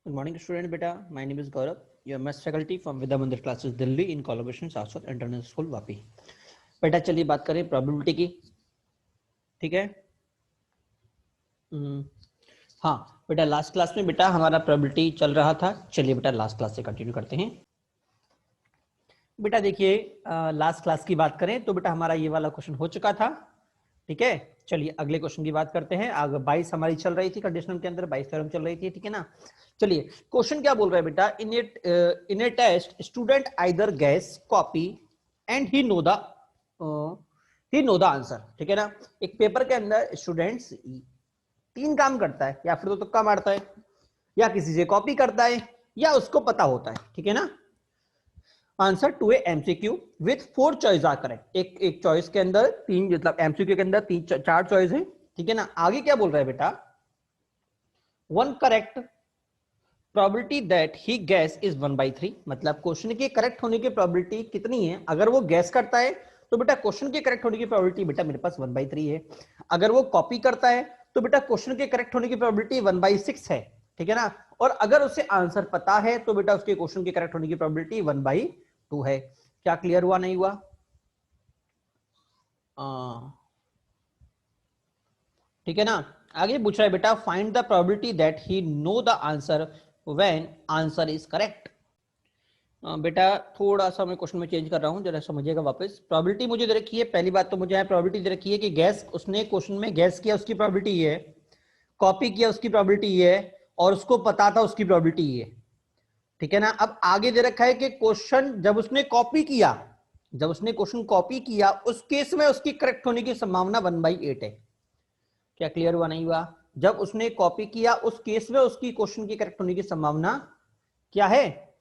Good morning, student. Beta, my name is Gaurav. Your maths faculty from Vidya Mandir classes Delhi in collaboration Saraswat International School Vapi. बेटा चलिए बात करें probability की. ठीक है. हाँ बेटा, लास्ट क्लास में बेटा हमारा प्रोबेबिलिटी चल रहा था. चलिए बेटा लास्ट क्लास से कंटिन्यू करते हैं. बेटा देखिए, लास्ट क्लास की बात करें तो बेटा हमारा ये वाला क्वेश्चन हो चुका था. ठीक है. चलिए अगले क्वेश्चन की बात करते हैं. आगे 22 हमारी चल रही थी कंडीशनल के अंदर, 22 थ्योरम चल रही थी. ठीक है ना. चलिए क्वेश्चन क्या बोल रहा है बेटा, in a test student either guess copy and he know the answer. ठीक है ना. एक पेपर के अंदर स्टूडेंट्स 3 काम करता है, या फिर तो तुक्का मारता है, या किसी से कॉपी करता है, या उसको पता होता है. ठीक है ना. Answer to a MCQ with 4 choice are correct. एक चॉइस के अंदर 3, मतलब एमसीक्यू के अंदर 4 चॉइस है. ठीक है ना. आगे क्या बोल रहा है बेटा, 1 correct probability that he gas is 1/3. मतलब क्वेश्चन के करेक्ट होने की प्रोबेबिलिटी कितनी है. अगर वो गैस करता है तो बेटा क्वेश्चन के करेक्ट होने की प्रोबेबिलिटी बेटा मेरे पास 1/3 है. अगर वो कॉपी करता है तो बेटा क्वेश्चन के करेक्ट होने की प्रोबेबिलिटी 1/6 है. ठीक है ना. और अगर उसे आंसर पता है तो बेटा उसके क्वेश्चन के करेक्ट होने की प्रोबेबिलिटी 1/2 है. क्या क्लियर हुआ, नहीं हुआ? ठीक है ना. आगे पूछ रहा है बेटा, find the probability that he know the answer when answer is correct. बेटा थोड़ा सा मैं क्वेश्चन में चेंज कर रहा हूं, जरा समझिएगा वापस. प्रोबेबिलिटी मुझे दे रखी है, पहली बात तो मुझे यहाँ प्रोबेबिलिटी दे रखी है कि गैस, उसने क्वेश्चन में गैस किया उसकी प्रोबेबिलिटी ये है, कॉपी किया उसकी प्रोबेबिलिटी ये है, और उसको पता था उसकी प्रोबेबिलिटी ये है. ठीक है ना. अब आगे दे रखा है कि क्वेश्चन जब उसने कॉपी किया, जब उसने क्वेश्चन कॉपी किया उस केस में उसकी करेक्ट होने की संभावना 1/8 है. क्या क्लियर हुआ, नहीं हुआ? जब उसने कॉपी किया उस केस में उसकी क्वेश्चन की करेक्ट होने की संभावना क्या है?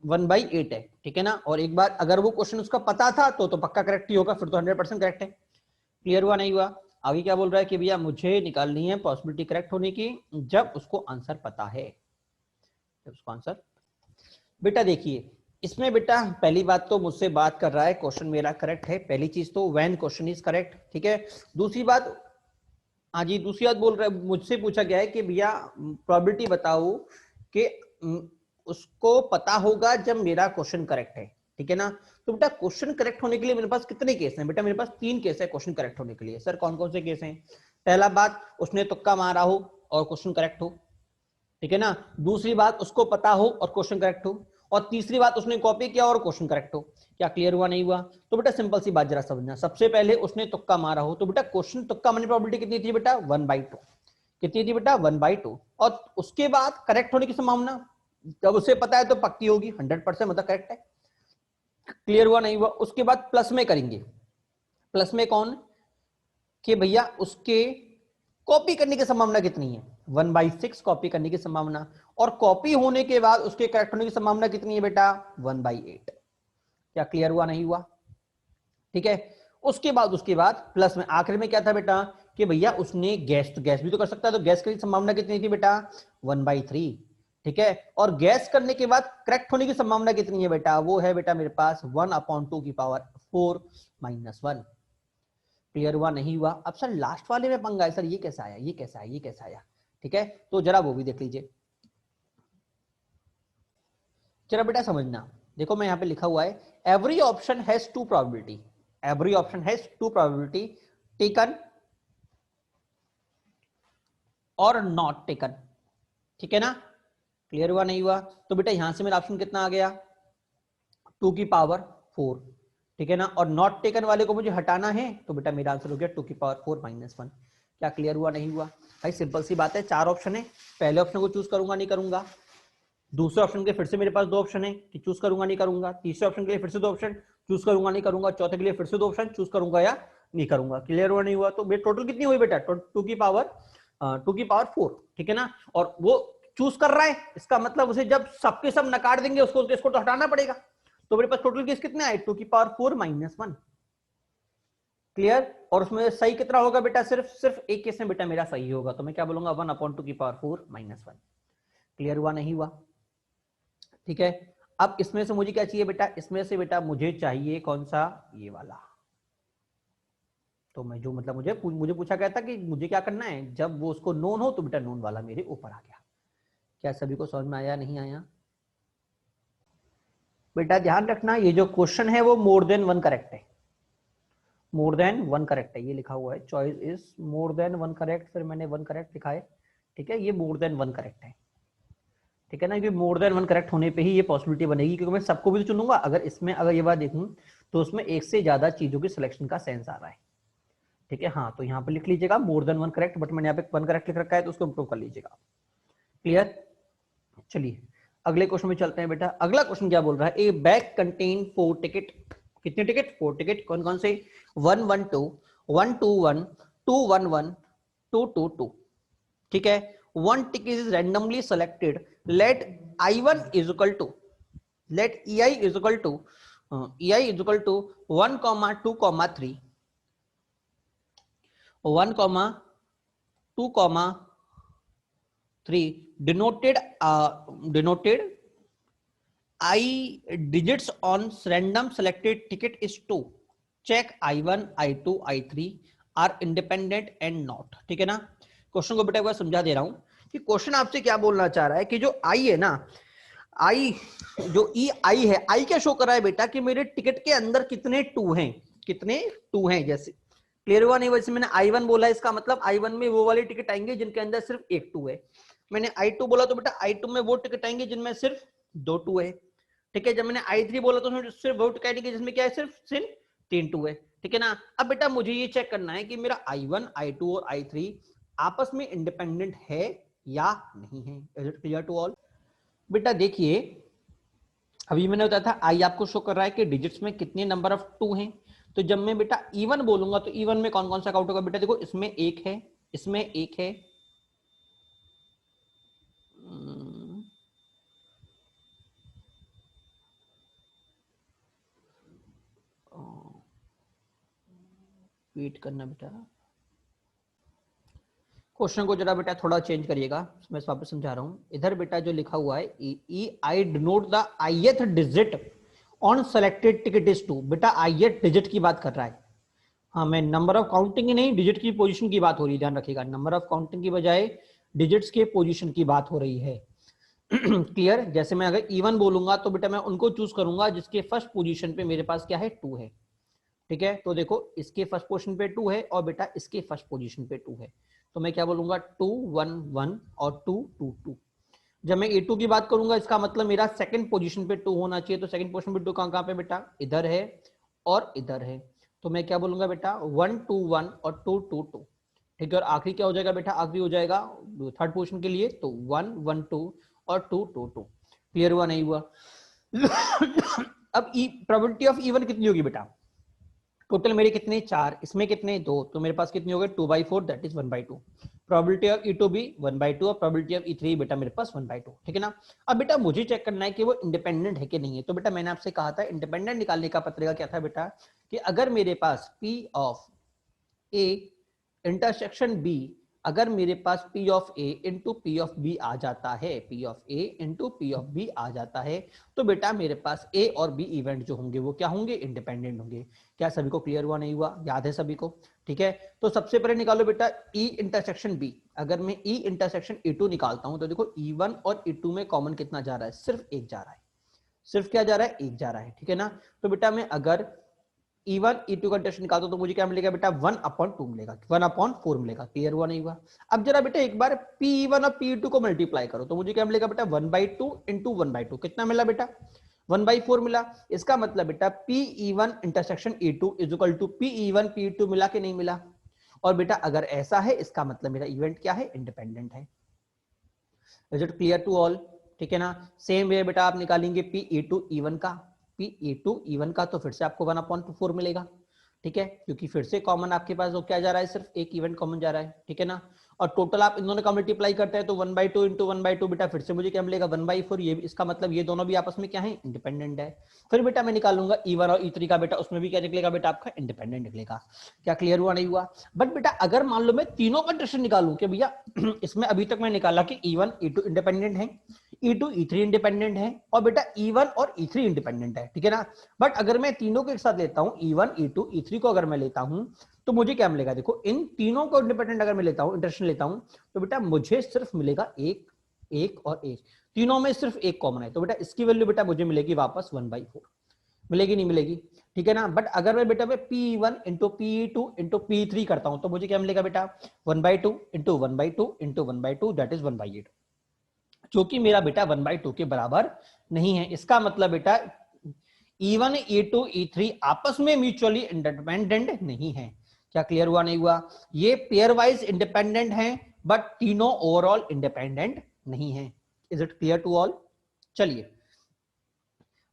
1/8 है. ठीक है ना. और एक बार अगर वो क्वेश्चन उसका पता था तो पक्का करेक्ट ही होगा, फिर तो 100% करेक्ट है. क्लियर हुआ, नहीं हुआ? आगे क्या बोल रहा है कि भैया मुझे निकालनी है पॉसिबिलिटी करेक्ट होने की जब उसको आंसर पता है. जब उसको आंसर, बेटा देखिए इसमें बेटा पहली बात तो मुझसे बात कर रहा है, क्वेश्चन मेरा करेक्ट है. पहली चीज तो व्हेन क्वेश्चन इज करेक्ट. ठीक है. दूसरी बात, हाँ जी, दूसरी बात बोल रहा है, मुझसे पूछा गया है कि भैया प्रोबेबिलिटी बताओ कि उसको पता होगा जब मेरा क्वेश्चन करेक्ट है. ठीक है ना. तो बेटा क्वेश्चन करेक्ट होने के लिए मेरे पास कितने केस हैं? बेटा मेरे पास 3 केस है क्वेश्चन करेक्ट होने के लिए. सर कौन कौन से केस हैं? पहला बात, उसने तुक्का मारा हो और क्वेश्चन करेक्ट हो. ठीक है ना. दूसरी बात, उसको पता हो और क्वेश्चन करेक्ट हो. और तीसरी बात, उसने कॉपी किया और क्वेश्चन करेक्ट हो. क्या क्लियर हुआ, नहीं हुआ? तो बेटा सिंपल सी बात जरा समझना. सबसे पहले उसने तुक्का मारा हो, तो बेटा क्वेश्चन तुक्का मारने की प्रोबेबिलिटी कितनी थी बेटा? 1/2. कितनी थी बेटा? 1/2. और उसके बाद करेक्ट होने की संभावना, जब उसे पता है तो पक्की होगी, 100%, मतलब करेक्ट है. क्लियर हुआ, नहीं हुआ? उसके बाद प्लस में करेंगे. प्लस में कौन? कि भैया उसके कॉपी करने की संभावना कितनी है? 1/6 कॉपी करने की संभावना. और कॉपी होने के बाद उसके करेक्ट होने की संभावना कितनी है बेटा? 1/8. क्या क्लियर हुआ, नहीं हुआ? ठीक है. उसके बाद प्लस में आखिर में क्या था बेटा कि भैया उसने गैस, तो गैस भी तो कर सकता है, तो गैस की संभावना कितनी थी बेटा? 1/3. ठीक है. और गैस करने के बाद करेक्ट होने की संभावना कितनी है बेटा? वो है बेटा मेरे पास 1/2⁴ -1. क्लियर हुआ, नहीं हुआ? अब सर लास्ट वाले में पंगा है, सर ये कैसा आया, ये कैसा आया, ये कैसा आया? ठीक है. तो जरा वो भी देख लीजिए. जरा बेटा समझना. देखो मैं यहां पे लिखा हुआ है, every option has 2 probability. Every option has 2 probability taken और नॉट टेकन. ठीक है ना. क्लियर हुआ, नहीं हुआ? तो बेटा यहां से मेरा ऑप्शन कितना आ गया? 2⁴. ठीक है ना. और नॉट टेकन वाले को मुझे हटाना है, तो बेटा मेरा आंसर हो गया 2⁴ -1. क्या क्लियर हुआ, नहीं हुआ? भाई सिंपल सी बात है, 4 ऑप्शन है. पहले ऑप्शन को चूज करूंगा, नहीं करूंगा. दूसरे ऑप्शन के फिर से मेरे पास 2 ऑप्शन है कि चूज करूंगा, नहीं करूंगा. तीसरे ऑप्शन के लिए फिर से 2 ऑप्शन, चूज करूंगा, नहीं करूंगा. चौथे के लिए फिर से 2 ऑप्शन, चूज करूंगा या नहीं करूंगा. क्लियर हुआ, नहीं हुआ? तो टोटल कितनी हुई बेटा? 2⁴. ठीक है ना. और वो चूज कर रहा है, इसका मतलब उसे जब सबके सब नकार देंगे उसको, इसको तो हटाना पड़ेगा. तो मेरे पास टोटल केस कितने आए? 2⁴ -1. क्लियर. और उसमें सही कितना होगा बेटा? सिर्फ एक केस में बेटा मेरा सही होगा, तो मैं क्या बोलूंगा? 1/2⁴ -1. क्लियर हुआ, नहीं हुआ? ठीक है. अब इसमें से मुझे क्या चाहिए बेटा? इसमें से बेटा मुझे चाहिए कौन सा? ये वाला. तो मैं जो, मतलब मुझे पूछा गया था कि मुझे क्या करना है, जब वो उसको नोन हो तो बेटा नोन वाला मेरे ऊपर आ गया. क्या सभी को समझ में आया, नहीं आया? बेटा ध्यान रखना, ये जो क्वेश्चन है वो मोर देन वन करेक्ट है, मोर देन वन करेक्ट है, ये लिखा हुआ है choice is more then one correct, फिर मैंने वन करेक्ट लिखा है, ठीक है, ये मोर देन वन करेक्ट है, ठीक है ना, क्योंकि मोर देन वन करेक्ट होने पे ही ये पॉसिबिलिटी बनेगी, क्योंकि मैं सबको भी तो चुनूंगा, अगर इसमें अगर ये बात देखूं तो उसमें एक से ज्यादा चीजों की सिलेक्शन का सेंस आ रहा है, ठीक है। हाँ, तो यहाँ पे लिख लीजिएगा more than one correct, but मैंने यहाँ पे वन करेक्ट लिख रखा है तो उसको इम्प्रूव कर लीजिएगा। क्लियर? चलिए अगले क्वेश्चन में चलते हैं बेटा। अगला क्वेश्चन क्या बोल रहा है, ए बैग कंटेन 4 टिकट, कितने टिकट? 4 टिकट। कौन कौन से? 112, 121, 211, 222, ठीक है। One ticket is randomly selected, let I1 is equal to, let EI is equal to, EI is equal to 1, 2, 3, 1, 2, 3, denoted I digits on random selected ticket is 2. Check I1, I2, I3 are independent and not, ठीक है ना। Question को बेटा एक बार समझा दे रहा हूं कि क्वेश्चन आपसे क्या बोलना चाह रहा है कि जो I है ना, I जो EI है, I क्या शो कर रहा है बेटा कि मेरे टिकट के अंदर कितने 2 हैं, कितने 2 हैं। जैसे क्लियर हुआ नहीं? वैसे मैंने I1 बोला, इसका मतलब I1 में वो वाले टिकट आएंगे जिनके अंदर सिर्फ एक 2 है। मैंने I2 बोला तो बेटा I2 में वो टिकट आएंगे जिनमें सिर्फ 2 2 है, ठीक है। जब मैंने I3 बोला तो सिर्फ वो टिकट आएंगे जिसमें क्या है, सिर्फ 3 2 है, ठीक है ना। अब बेटा मुझे ये चेक करना है कि मेरा I1, I2 और I3 आपस में इंडिपेंडेंट है या नहीं है। Is it clear to all? बेटा देखिए, अभी मैंने बताया था I आपको शो कर रहा है कि डिजिट्स में कितने नंबर ऑफ 2 हैं, तो जब मैं बेटा E1 बोलूंगा तो E1 में कौन कौन सा काउंट होगा बेटा? देखो इसमें एक है, इसमें एक है, वेट करना बेटा, क्वेश्चन को जरा बेटा थोड़ा चेंज करिएगा, मैं वापस समझा रहा हूं। इधर बेटा जो लिखा हुआ है EI denote the ith digit on selected ticket is 2, बेटा ith डिजिट की बात कर रहा है। हाँ, मैं नंबर ऑफ काउंटिंग ही नहीं, डिजिट की पोजीशन की बात हो रही है, ध्यान रखिएगा, नंबर ऑफ काउंटिंग की बजाय डिजिट्स के पोजीशन की बात हो रही है। क्लियर? जैसे मैं अगर E1 बोलूंगा तो बेटा मैं उनको चूज करूंगा जिसके फर्स्ट पोजीशन पे मेरे पास क्या है, 2 है, ठीक है। तो देखो इसके फर्स्ट पोजीशन पे 2 है और बेटा इसके फर्स्ट पोजीशन पे 2 है, तो मैं क्या बोलूंगा, 2 1 1 और 2 2 2। जब मैं A2 की बात करूंगा इसका मतलब मेरा सेकंड पोजीशन पे 2 होना चाहिए, तो सेकंड पोजीशन पे 2 कहां पे बेटा? इधर है और इधर है, तो मैं क्या बोलूंगा बेटा, 1 2 1 और 2 2 2, ठीक है। और आखिरी क्या हो जाएगा बेटा? आखिरी हो जाएगा थर्ड पोजीशन के लिए तो 1 1 2 और 2 2 2। क्लियर हुआ नहीं हुआ? अब प्रोबेबिलिटी ऑफ E1 कितनी होगी बेटा? टोटल मेरे कितने? 4, इसमें कितने? 2, तो मेरे पास कितने हो गए? 2/4, that is 1/2। Probability of E2 भी 1/2 और प्रोबेबिलिटी ऑफ E3 बेटा मेरे पास 1/2, ठीक है ना। अब बेटा मुझे चेक करना है कि वो इंडिपेंडेंट है कि नहीं है, तो बेटा मैंने आपसे कहा था इंडिपेंडेंट निकालने का पत्रिका क्या था बेटा, कि अगर मेरे पास P of A intersection B, अगर मेरे पास P of A into P of B आ जाता है, P of A into P of B आ जाता है, तो बेटा मेरे पास A और B इवेंट जो होंगे वो क्या होंगे? इंडिपेंडेंट होंगे। क्या सभी को क्लियर हुआ नहीं हुआ? याद है सभी को? ठीक है, तो सबसे पहले निकालो बेटा E इंटरसेक्शन B। अगर मैं E इंटरसेक्शन E2 निकालता हूं तो देखो E1 और E2 में कॉमन कितना जा रहा है? सिर्फ एक जा रहा है, सिर्फ क्या जा रहा है? एक जा रहा है, ठीक है ना। तो बेटा मैं अगर E1 E2 का इंटरसेक्शन निकालता हूं तो मुझे क्या मिलेगा बेटा? 1/2 मिलेगा, 1/4 मिलेगा। क्लियर हुआ नहीं हुआ? अब जरा बेटा एक बार P1 और P2 को मल्टीप्लाई करो तो मुझे क्या मिलेगा बेटा? 1/2 इंटू 1/2 कितना मिला बेटा? 1/4 मिला। इसका मतलब बेटा PE1 intersection E2 is equal to PE1 P2 मिला कि नहीं मिला? और बेटा अगर ऐसा है इसका मतलब मेरा इवेंट क्या है? इंडिपेंडेंट है। Is it clear to all? ठीक है ना। सेम वे बेटा आप निकालेंगे PE2 E1 का, P2 E1 का, तो फिर से आपको 1/4 मिलेगा, ठीक है, क्योंकि फिर से कॉमन आपके पास वो क्या जा रहा है? सिर्फ एक इवेंट कॉमन जा रहा है, ठीक है ना। और टोटल आप इन दोनों का मल्टीप्लाई करते हैं तो 1/2 इंटू 1/2 बेटा फिर से मुझे क्या मिलेगा? 1/4। ये इसका मतलब ये दोनों भी आपस में क्या है? इंडिपेंडेंट है। फिर बेटा मैं निकालूंगा E1 और E3 का, बेटा उसमें भी क्या निकलेगा बेटा? आपका इंडिपेंडेंट निकलेगा। क्या क्लियर हुआ नहीं हुआ? बट बेटा अगर मान लो मैं तीनों का इंटरसेक्शन निकालूं कि भैया इसमें अभी तक मैं निकाला कि E1 E2 इंडिपेंडेंट है, E2 E3 इंडिपेंडेंट है और बेटा E1 और E3 इंडिपेंडेंट है, ठीक है ना। बट अगर मैं तीनों को एक साथ लेता हूं, E1 E2 E3 को अगर मैं लेता हूं तो मुझे क्या मिलेगा? देखो इन तीनों को इंडिपेंडेंट अगर मैं लेता हूं, इंटरसेक्शन लेता हूं, तो बेटा मुझे सिर्फ मिलेगा एक एक और एक, तीनों में सिर्फ एक कॉमन है, तो बेटा इसकी वैल्यू बेटा मुझे मिलेगी वापस 1/4, मिलेगी नहीं मिलेगी, ठीक है ना। बट अगर मैं बेटा P1 into P2 into P3 करता हूं तो मुझे क्या मिलेगा बेटा 1/2 इंटू 1/2 इंटू 1/2 दैट इज 1/8, जो कि मेरा बेटा 1/2 के बराबर नहीं है। इसका मतलब बेटा E1 E2 E3 आपस में म्यूचुअली इंडिपेंडेंट नहीं है। क्या क्लियर हुआ नहीं हुआ? ये पेयर वाइज इंडिपेंडेंट हैं बट तीनों ओवरऑल इंडिपेंडेंट नहीं है। Is it clear to all? चलिए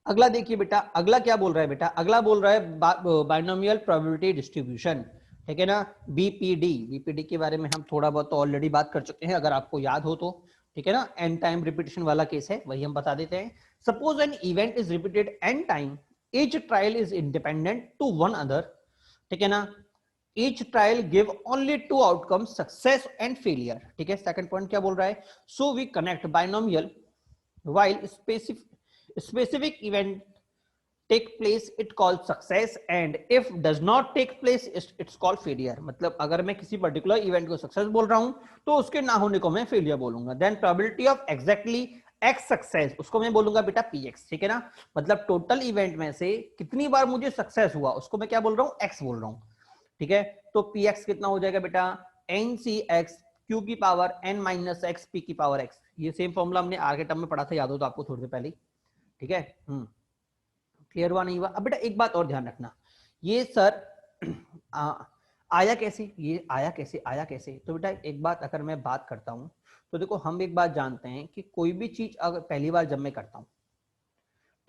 अगला देखिए बेटा, अगला क्या बोल रहा है बेटा, अगला बोल रहा है बाइनोमियल प्रोबेबिलिटी डिस्ट्रीब्यूशन, ठीक है ना, बीपीडी। बीपीडी के बारे में हम थोड़ा बहुत तो ऑलरेडी बात कर चुके हैं, अगर आपको याद हो तो, ठीक है ना। एन टाइम रिपीटेशन वाला केस है, वही हम बता देते हैं। Suppose n event is repeated n time, each trial is independent to one other, ठीक है ना। Each trial give only two outcome, success and failure, ठीक है। सेकंड पॉइंट क्या बोल रहा है, so we connect binomial while specific event take place it called success and if does not take place it's called failure। मतलब अगर मैं किसी पर्टिकुलर इवेंट को सक्सेस बोल रहा हूं तो उसके ना होने को मैं फेलियर बोलूंगा। Then probability of exactly x success, उसको मैं बोलूंगा बेटा px, ठीक है ना। मतलब टोटल इवेंट में से कितनी बार मुझे सक्सेस हुआ उसको मैं क्या बोल रहा हूं, एक्स बोल रहा हूं, ठीक है। तो px कितना हो जाएगा बेटा, ncx q की power n minus x P की पावर x। ये सेम फॉर्मूला हमने आगे टर्म में पढ़ा था, याद हो तो आपको थोड़ी देर पहले, ठीक है। क्लियर हुआ नहीं हुआ? अब बेटा एक बात और ध्यान रखना, ये सर आया कैसे, ये आया कैसे, आया कैसे? तो बेटा एक बात अगर मैं बात करता हूं तो देखो हम एक बात जानते हैं कि कोई भी चीज अगर पहली बार जब मैं करता हूं,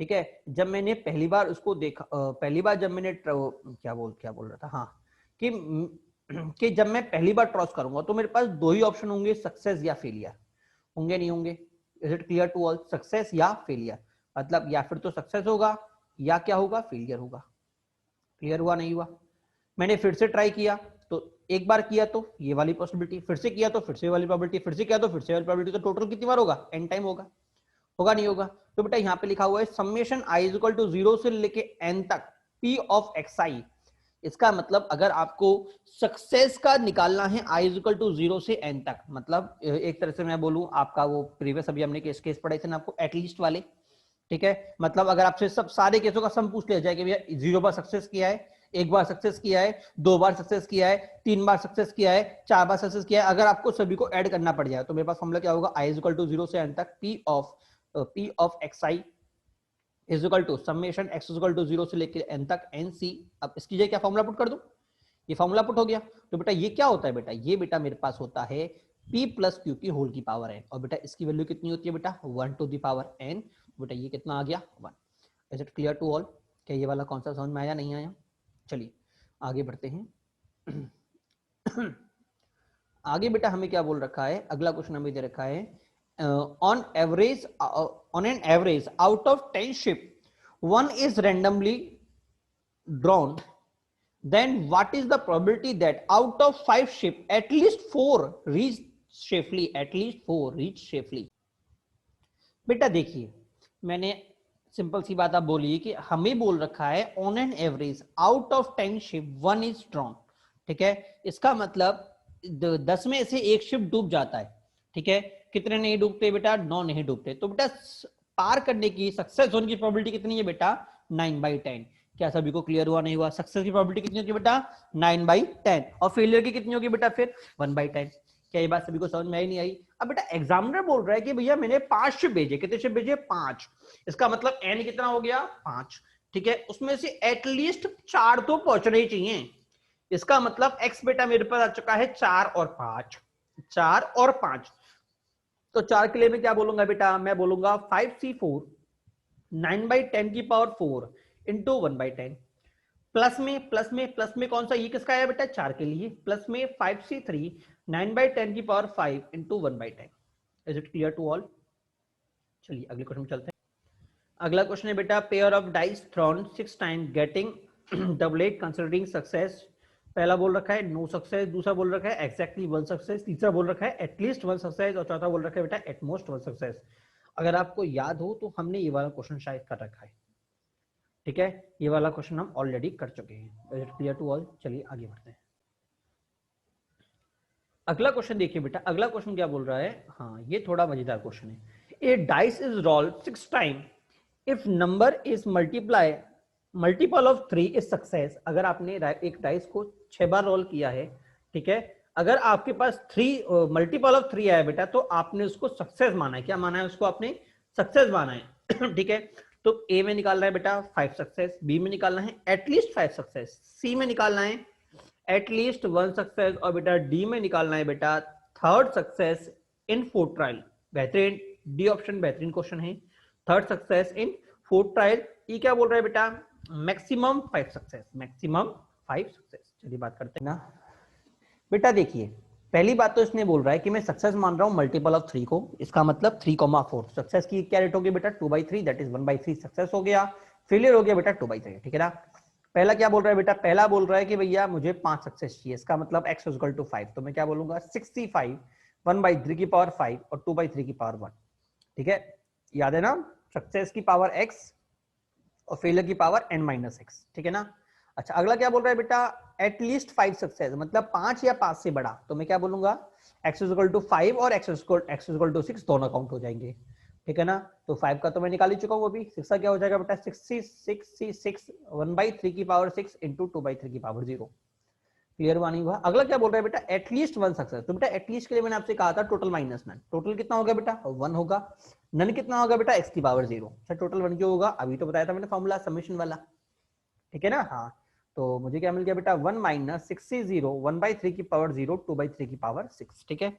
ठीक है, जब मैंने पहली बार उसको देखा, पहली बार जब मैंने क्या बोल रहा था, हाँ, कि जब मैं पहली बार क्रॉस करूंगा तो मेरे पास दो ही ऑप्शन होंगे, सक्सेस या फेलियर, होंगे नहीं होंगे? Is it clear to all? Success या फेलियर, मतलब या फिर तो सक्सेस होगा या क्या होगा, फेलियर होगा। क्लियर हुआ नहीं हुआ? मैंने फिर से ट्राई किया तो एक बार किया तो ये वाली पॉसिबिलिटी, फिर से किया तो फिर से वाली प्रोबेबिलिटी, फिर से किया तो फिर से वाली प्रोबेबिलिटी, तो टोटल कितनी बार होगा, एन टाइम होगा, होगा नहीं होगा? तो बेटा यहाँ पे लिखा हुआ है summation i is equal to 0 से लेके n तक p ऑफ xi। इसका मतलब अगर आपको सक्सेस का निकालना है i इज इक्वल टू 0 से n तक, मतलब एक तरह से मैं बोलूं आपका वो प्रीवियस अभी हमने केस पढ़े थे ना आपको एटलीस्ट वाले, ठीक है। मतलब अगर आपसे सब सारे केसों का सम पूछ लिया जाए कि भैया 0 बार सक्सेस किया है, एक बार सक्सेस किया है, 2 बार सक्सेस किया है, 3 बार सक्सेस किया है, 4 बार सक्सेस किया है, अगर आपको सभी को ऐड करना पड़ जाए तो मेरे पास फॉर्मूला क्या होगा, i इज इक्वल टू 0 से n तक p of xi is equal to summation x is equal to 0 से लेकर n तक nc। अब इसकी जगह क्या फॉर्मूला पुट कर दूं, ये फॉर्मूला पुट हो गया। तो बेटा ये क्या होता है बेटा, ये बेटा मेरे पास होता है p प्लस क्यू की होल की पावर n, और बेटा इसकी वैल्यू कितनी होती है बेटा 1 टू द पावर n। बेटा ये कितना आ गया 1। Is it clear to all? क्या ये वाला कौन सा समझ में आया, नहीं आया? चलिए आगे बढ़ते हैं। आगे बेटा हमें क्या बोल रखा है, अगला क्वेश्चन हमें दे रखा है on average, on an average out of 10 ship 1 is randomly drawn, then what is the probability that out of 5 ship at least 4 reach safely, at least 4 reach safely? बेटा देखिए मैंने सिंपल सी बात आप बोली कि हमें बोल रखा है on an average out of 10 ship 1 is drawn, ठीक है। इसका मतलब 10 में से एक शिप डूब जाता है, ठीक है। कितने नहीं डूबते बेटा, 9 नहीं डूबते। तो बेटा पार करने की, सक्सेस होने की प्रोबेबिलिटी कितनी है बेटा 9/10। क्या सभी को क्लियर हुआ नहीं हुआ? सक्सेस की प्रोबेबिलिटी कितनी होगी बेटा 9/10, और फेलियर की कितनी होगी बेटा फिर 1/10। क्या ये बात सभी को समझ में आई नहीं आई? अब बेटा एग्जामिनर बोल रहा है कि भैया मैंने 5 शिप भेजे, कितने शिप भेजे 5, इसका मतलब n कितना हो गया 5, ठीक है। उसमें से एटलीस्ट 4 तो पहुंचने ही चाहिए, इसका मतलब x बेटा मेरे पास आ चुका है 4 और 5, 4 और 5। तो 4 के लिए मैं क्या बोलूंगा बेटा, मैं बोलूंगा 5c4 9/10 की पावर 4 इंटू 1/10, प्लस में कौन सा, ये किसका है बेटा 4 के लिए, प्लस में 5c3 9/10 की power 5 into 1/10। Is it clear to all? चलिए अगले क्वेश्चन में चलते हैं। अगला क्वेश्चन है बेटा pair of dice thrown 6 time getting doublet considering success. पहला बोल रखा है नो सक्सेस, दूसरा बोल रखा है एक्जैक्टली 1 सक्सेस, तीसरा बोल रखा है एटलीस्ट 1 सक्सेस, और चौथा बोल रखा है बेटा एटमोस्ट 1 सक्सेस। अगर आपको याद हो तो हमने ये वाला क्वेश्चन शायद कर रखा है, ठीक है। ये वाला क्वेश्चन हम ऑलरेडी कर चुके हैं। Is it clear to all? चलिए आगे बढ़ते हैं। अगला क्वेश्चन देखिए बेटा, अगला क्वेश्चन क्या बोल रहा है, हाँ ये थोड़ा मजेदार क्वेश्चन है। A dice is rolled 6 time if number is multiple of 3 is success. अगर आपने एक डाइस को 6 बार रोल किया है, ठीक है, अगर आपके पास 3 मल्टीपल ऑफ 3 आया बेटा, तो आपने उसको सक्सेस माना है। क्या माना है उसको आपने? सक्सेस माना है। ठीक है, तो ए में निकालना है बेटा 5 सक्सेस, बी में निकालना है एटलीस्ट 5 सक्सेस, सी में निकालना है एटलीस्ट 1 सक्सेस, और बेटा डी में निकालना है बेटा 3rd success in 4th trial. बेहतरीन, डी ऑप्शन बेहतरीन क्वेश्चन है। 3rd success in 4th trial. ई क्या बोल रहा है बेटा? Maximum 5 success, maximum 5 success. चलिए बात करते हैं ना बेटा। देखिए पहली बात तो इसने बोल रहा है कि मैं सक्सेस मान रहा हूं मल्टीपल ऑफ 3 को, इसका मतलब 3,4। सक्सेस की क्या रेट होगी बेटा? 2/3, दैट इज 1/3 सक्सेस हो गया। फेलियर हो गया बेटा 2/3, ठीक है ना। पहला क्या बोल रहा है बेटा? पहला बोल रहा है कि भैया मुझे 5 सक्सेस चाहिए, इसका मतलब x इक्वल टू 5, तो मैं क्या बोलूंगा 65 1/3 की पावर 5 और 2/3 की पावर 1, ठीक है। याद है ना, सक्सेस की पावर x और फेलियर की पावर n-x, ठीक है ना। अच्छा अगला क्या बोल रहा है बेटा? एटलीस्ट 5 सक्सेस, मतलब 5 या 5 से बड़ा, तो मैं क्या बोलूंगा x इक्वल टू 5 और x इक्वल टू 6 दोनों काउंट हो जाएंगे, ठीक है ना। तो 5 का तो मैं निकाल ही चुका हूं अभी। 6 का क्या हो जाएगा बेटा? 66 1/3 की पावर 6 इंटू 2/3 की पावर 0। क्लियर वानी हुआ। अगला क्या बोल रहा है बेटा? At least 1 success. तो बेटा एटलीस्ट के लिए मैंने आपसे कहा था टोटल माइनस नन, टोटल कितना होगा बेटा? 1 होगा। नन कितना होगा बेटा? x की पावर 0। अच्छा टोटल 1 क्यों होगा? अभी तो बताया था मैंने फॉर्मूला समेशन वाला, ठीक है ना। हाँ तो मुझे क्या मिल गया बेटा? 1 माइनस 60 1/3 की पावर 0 2/3 की पावर 6, ठीक है।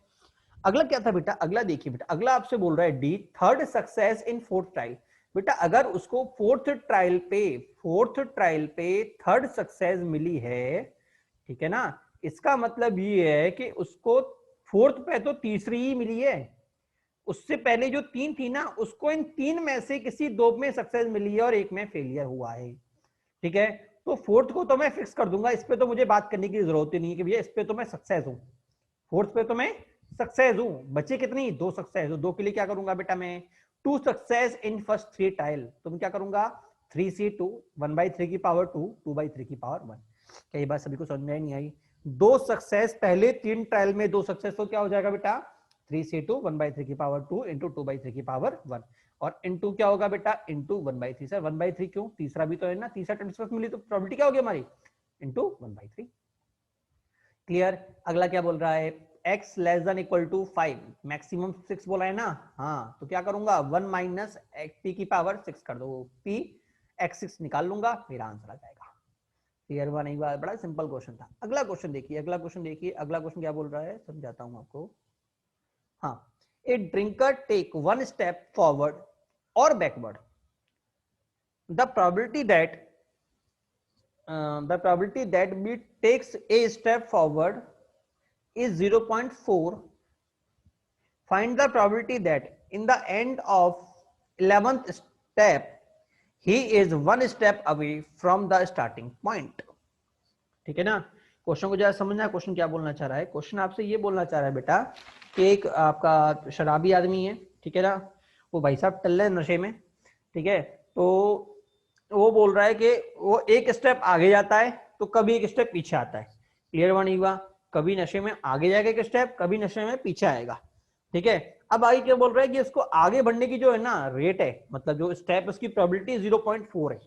अगला क्या था बेटा? अगला देखिए बेटा, अगला आपसे बोल रहा है D 3rd success in 4th trial. बेटा अगर उसको 4th ट्रायल पे 3rd सक्सेस मिली है, ठीक है ना, इसका मतलब ये है कि उसको 4th पे तो तीसरी ही मिली है। उससे पहले जो 3 थी ना, उसको इन 3 में से किसी 2 में सक्सेस मिली है और 1 में फेलियर हुआ है, ठीक है। तो 4th को तो मैं फिक्स कर दूंगा, इस पे तो मुझे बात करने की जरूरत ही नहीं है कि भैया इस पे तो मैं सक्सेस हूं, 4th पे तो मैं सक्सेस हूं। बचे कितनी? 2 सक्सेस। 2 के लिए क्या करूंगा बेटा मैं? 2 सक्सेस इन फर्स्ट 3 ट्रायल, तो मैं क्या करूंगा 3c2 1/3 की पावर 2 2/3 की पावर 1। क्या ये बात सभी को समझ में नहीं आई? 2 सक्सेस पहले 3 ट्रायल में 2 सक्सेस, तो क्या हो जाएगा बेटा 3c2 1/3 की पावर 2 इंटू 2/3 की पावर 1, और इंटू क्या होगा बेटा? इंटू 1/3। सर 1/3 क्यों? तीसरा भी तो है ना, तीसरा ट्रांसफर मिली तो प्रोबेबिलिटी क्या होगी हमारी? इंटू 1/3। क्लियर। अगला क्या बोल रहा है? x less than equal to 5, maximum 6 बोला है ना। हाँ तो क्या करूंगा 1 माइनस p की पावर 6 कर दो, p x6 निकाल लूंगा, मेरा आंसर आ जाएगा। क्लियर हुआ नहीं हुआ? बड़ा सिंपल क्वेश्चन था। अगला क्वेश्चन देखिए, अगला क्वेश्चन देखिए, अगला क्वेश्चन क्या बोल रहा है समझाता हूं आपको। हाँ, ए ड्रिंकर टेक 1 स्टेप फॉरवर्ड और backward, the probability that b takes a step forward is 0.4. Find the probability that in the end of 11th step he is 1 step away from the starting point, ठीक है ना। Question को जरा समझना, question क्या बोलना चाह रहा है। क्वेश्चन आपसे ये बोलना चाह रहा है बेटा कि एक आपका शराबी आदमी है, ठीक है ना, वो भाई साहब टल्ले नशे में, ठीक है, तो वो बोल रहा है कि वो एक स्टेप आगे जाता है तो कभी एक स्टेप पीछे आता है। क्लियर हुआ नहीं हुआ? कभी नशे में आगे जाएगा एक स्टेप, कभी नशे में पीछे आएगा, ठीक है। अब आगे क्या बोल रहा है कि इसको आगे बढ़ने की जो है ना रेट है, मतलब जो स्टेप उसकी प्रोबेबिलिटी 0.4 है,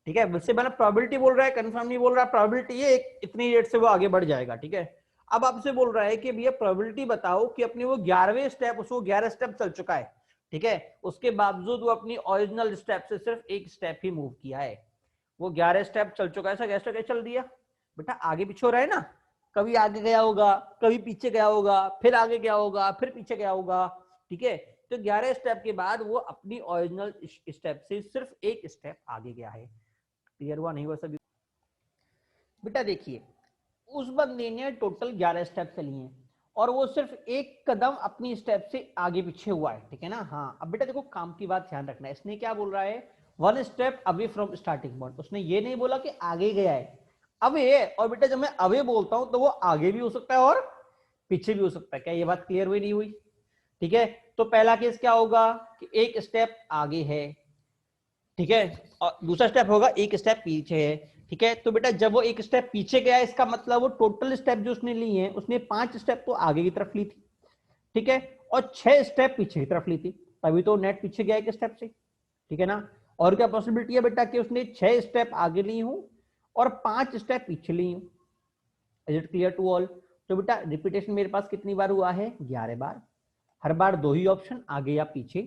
ठीक है। उससे पहले प्रोबेबिलिटी बोल रहा है, कंफर्म नहीं बोल रहा, प्रोबेबिलिटी ये इतनी रेट से वो आगे बढ़ जाएगा, ठीक है। अब आपसे बोल रहा है कि भैया प्रोबेबिलिटी बताओ कि अपनी वो 11वें स्टेप, उसको 11 स्टेप चल चुका है, ठीक है, उसके बावजूद वो अपनी ओरिजिनल स्टेप से सिर्फ एक स्टेप ही मूव किया है। वो 11 स्टेप चल चुका है, ऐसा कैसे कैसे चल दिया बेटा? आगे पीछे हो रहा है ना, कभी आगे गया होगा, कभी पीछे गया होगा, फिर आगे गया होगा, फिर पीछे गया होगा, ठीक है। तो 11 स्टेप के बाद वो अपनी ओरिजिनल स्टेप से सिर्फ एक स्टेप आगे गया है। क्लियर हुआ नहीं हुआ सभी? बेटा देखिए, उस बंदे ने टोटल 11 स्टेप चली हैं और वो सिर्फ एक कदम अपनी स्टेप से आगे पीछे हुआ है, ठीक है ना। हाँ अब बेटा देखो, काम की बात ध्यान रखना है। इसने क्या बोल रहा है? 1 step away from starting point. उसने ये नहीं बोला कि आगे गया है, अवे। और बेटा जब मैं अवे बोलता हूं तो वो आगे भी हो सकता है और पीछे भी हो सकता है। क्या ये बात क्लियर हुई नहीं हुई? ठीक है, तो पहला केस क्या होगा कि एक स्टेप आगे है, ठीक है, और दूसरा स्टेप होगा एक स्टेप पीछे है, ठीक है, तो बेटा जब वो एक स्टेप पीछे गया इसका मतलब वो टोटल स्टेप जो उसने लिए हैं उसने 5 स्टेप तो आगे की तरफ ली थी, ठीक है, और 6 स्टेप पीछे की तरफ ली थी, तभी तो नेट पीछे गया एक स्टेप से, ठीक है ना। और क्या पॉसिबिलिटी है बेटा कि उसने 6 स्टेप आगे ली हूं और 5 स्टेप पीछे ली हूं। Is it clear to all? तो बेटा रिपीटेशन मेरे पास कितनी बार हुआ है? 11 बार। हर बार दो ही ऑप्शन, आगे या पीछे।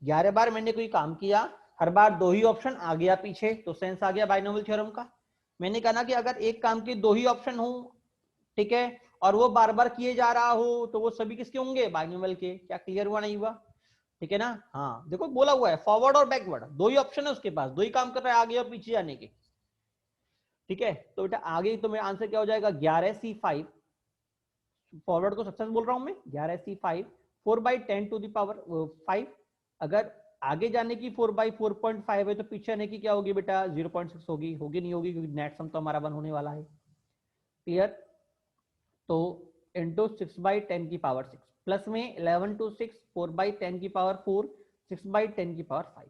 11 बार मैंने कोई काम किया, हर बार दो ही ऑप्शन आगे या पीछे, तो सेंस आ गया बाइनोमियल थ्योरम का। मैंने कहा ना कि अगर एक काम के दो ही ऑप्शन हो, ठीक है, और वो बार बार किए जा रहा हो तो वो सभी किसके होंगे? बाइनोमियल के। क्या क्लियर हुआ नहीं हुआ? ठीक है ना। हाँ देखो बोला हुआ है फॉरवर्ड और बैकवर्ड, दो ही ऑप्शन है उसके पास, दो ही काम कर रहा है आगे और पीछे जाने के, ठीक है। तो बेटा आगे तो मेरा आंसर क्या हो जाएगा? 11C5, फॉरवर्ड को सक्सेस बोल रहा हूं मैं, 11C5 4/10⁵ अगर आगे जाने की 4/4.5 है तो पीछे आने की क्या होगी बेटा? 0.6 होगी। होगी नहीं होगी? क्योंकि नेट सम तो हमारा 1 होने वाला है। क्लियर? तो इंटू 6/10⁶ प्लस में 11 to 6 4/10⁴ 6/10⁵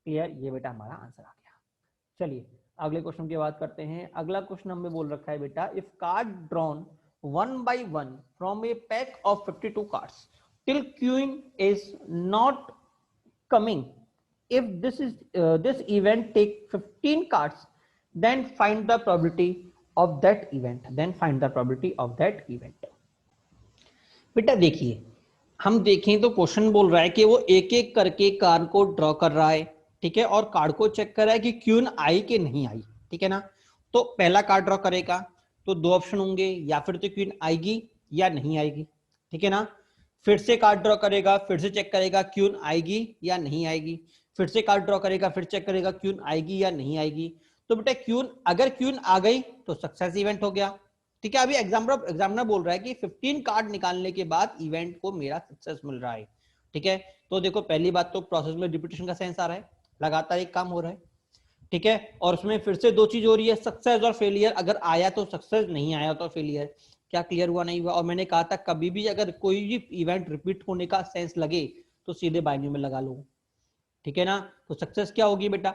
क्लियर? ये बेटा हमारा आंसर आ गया। चलिए अगले क्वेश्चन की बात करते हैं। अगला क्वेश्चन हमें बोल रखा है बेटा, if card drawn 1 by 1 from a pack of 52 cards till queen is not coming, if this event take 15 cards, then find the probability of that event, बेटा देखिए हम देखें तो क्वेश्चन बोल रहा है कि वो एक एक करके कार्ड को ड्रॉ कर रहा है, ठीक है, और कार्ड को चेक कर रहा है कि क्वीन आई कि नहीं आई, ठीक है ना। तो पहला कार्ड ड्रॉ करेगा तो दो ऑप्शन होंगे, या फिर तो क्वीन आएगी या नहीं आएगी, ठीक है ना। फिर से कार्ड ड्रॉ करेगा, फिर से चेक करेगा क्वीन आएगी या नहीं आएगी, फिर से कार्ड ड्रॉ करेगा, फिर चेक करेगा क्वीन आएगी या नहीं आएगी। तो बेटा क्वीन, अगर क्वीन आ गई तो सक्सेस इवेंट हो गया, ठीक है। अभी एग्जामिनर बोल रहा है कि 15 कार्ड निकालने के बाद इवेंट को मेरा सक्सेस मिल रहा है, ठीक है। तो देखो पहली बात तो प्रोसेस में रिपीटेशन का सेंस आ रहा है, लगातार एक काम हो रहा है, ठीक है। और उसमें फिर से दो चीज हो रही है, सक्सेस और फेलियर, अगर आया तो सक्सेस, नहीं आया तो फेलियर। क्या क्लियर हुआ नहीं हुआ? और मैंने कहा था कभी भी अगर कोई भी इवेंट रिपीट होने का सेंस लगे तो सीधे बाइनरी में लगा लो, ठीक है ना। तो सक्सेस क्या होगी बेटा?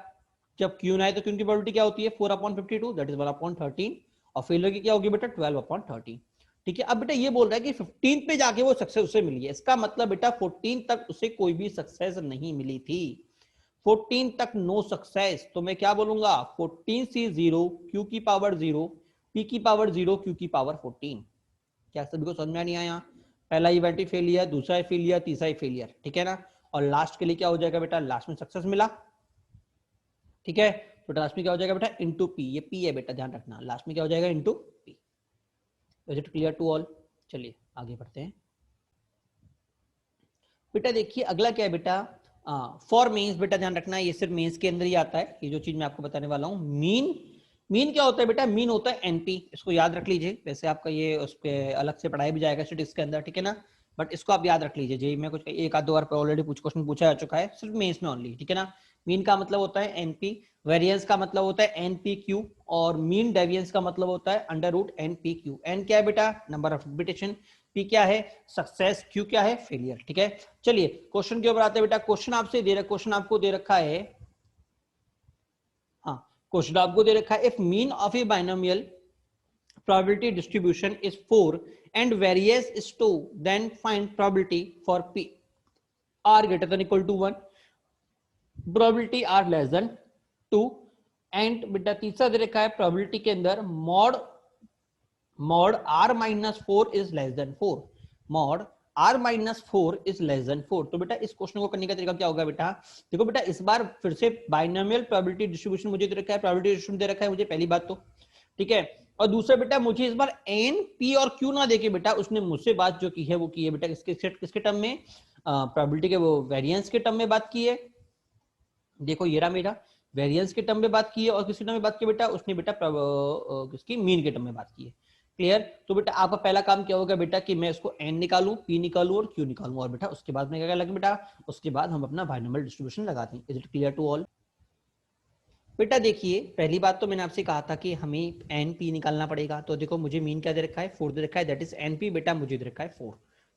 जब क्यून आए तो क्यून की प्रोबेबिलिटी क्या होती है? 4/52, दैट इज 1/13, और फेलियर की क्या होगी बेटा? 12/13, ठीक है। अब बेटा ये बोल रहा है कि 15 पे जाके वो सक्सेस उसे मिली है, इसका मतलब बेटा 14 तक उसे कोई भी सक्सेस नहीं मिली थी, 14 तक नो सक्सेस। तो मैं क्या बोलूंगा? 14C0 Q की पावर 0 P की पावर 0 Q की पावर 14। क्या सभी को समझ में नहीं आया? पहला इवेंट ही फेलियर, दूसरा ही फेलियर, तीसरा ही फेलियर, ठीक है ना। और लास्ट के लिए क्या हो जाएगा बेटा? लास्ट में सक्सेस मिला, ठीक है। तो लास्ट में क्या हो जाएगा बेटा? इंटू पी, ये पी है बेटा, ध्यान रखना, लास्ट में क्या हो जाएगा? Into p. Is it clear to all? चलिए आगे बढ़ते हैं बेटा। देखिए अगला क्या है बेटा? फॉर मीन्स, बेटा ध्यान रखना ये सिर्फ मीन्स के अंदर ही आता है, ये जो चीज मैं आपको बताने वाला हूँ। मीन क्या होता है बेटा? मीन होता है एनपी, इसको याद रख लीजिए। वैसे आपका ये उस पर अलग से पढ़ाया भी जाएगा स्टैटिस्टिक्स के अंदर, ठीक है ना, बट इसको आप याद रख लीजिए। जी मैं कुछ एक आध दो बार ऑलरेडी कुछ क्वेश्चन पूछा जा चुका है, सिर्फ मेंस में ओनली, ठीक है ना। मीन का मतलब होता है एनपी, वेरिएंस का मतलब होता है एनपीक्यू, और मीन डेविएंस का मतलब होता है √NPQ। एन क्या है बेटा? नंबर ऑफ रिपीटेशन, पी क्या है? सक्सेस, क्यू क्या है? फेलियर, ठीक है। चलिए क्वेश्चन के ऊपर आते हैं बेटा। क्वेश्चन आपसे दे रखा, क्वेश्चन आपको दे रखा है, हाँ क्वेश्चन आपको दे रखा है, if mean of A binomial probability distribution is 4 and variance is 2, then find probability for p r greater than equal to 1, probability r less than 2, and बेटा तीसरा दे रखा है probability के अंदर mod r-4 is less than 4, mod r-4 is less than 4। तो बेटा इस question को करने का तरीका क्या होगा बेटा? देखो बेटा इस बार फिर से बाइनोमियल प्रोबेबिलिटी डिस्ट्रीब्यूशन मुझे दे रखा है, प्रोबेबिलिटी डिस्ट्रीब्यूशन दे रखा है मुझे, पहली बात तो, ठीक है। और दूसरा बेटा मुझे इस बार एन पी और क्यू ना देके बेटा उसने मुझसे बात जो की है वो की है बेटा किसके टर्म में? प्रोबेबिलिटी के वो वेरिएंस के टर्म में बात की है। देखो ये रहा मेरा, वेरिएंस के टर्म में बात की है, और किसके टर्म में बात की बेटा? उसने बेटा किसकी? मीन के टर्म में बात की है। क्लियर? तो बेटा आपका पहला काम क्या होगा बेटा कि मैं इसको एन निकालूं, पी निकालूं और क्यू निकालूं, और बेटा उसके बाद में क्या लगे बेटा? उसके बाद हम अपना बाइनोमियल डिस्ट्रीब्यूशन लगा दें। Is it clear to all? बेटा देखिए पहली बात तो मैंने आपसे कहा था कि हमें एन पी निकालना पड़ेगा। तो देखो मुझे मीन क्या दे रखा है? 4 दे रखा है, दैट इज एन पी बेटा मुझे दे रखा है 4,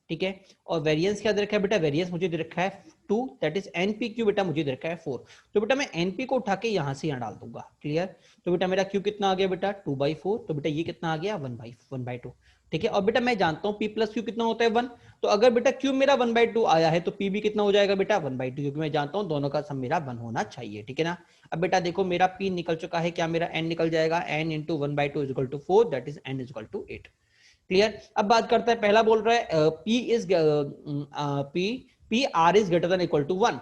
ठीक है। और वेरिएंस क्या दे रखा है बेटा, वेरिएंस मुझे दे रखा है 2, दैट इज एनपी क्यू बेटा मुझे दे रखा है 4। तो बेटा मैं एनपी को उठा के यहां से यहां डाल दूंगा, क्लियर। तो बेटा मेरा क्यू कितना आ गया बेटा 2/4, तो बेटा ये कितना आ गया 1/2, ठीक है। और बेटा मैं जानता हूँ p प्लस क्यू कितना होता है 1, तो अगर बेटा क्यू मेरा 1/2 आया है तो p भी कितना हो जाएगा बेटा 1/2, क्योंकि मैं जानता हूँ दोनों का सम मेरा 1 होना चाहिए, ठीक है ना। अब बेटा देखो मेरा p निकल चुका है, क्या मेरा n निकल जाएगा, n into 1/2 is equal to 4, that is n is equal to 8, clear. अब बात करते हैं, पहला बोल रहा है p r is greater than equal to 1,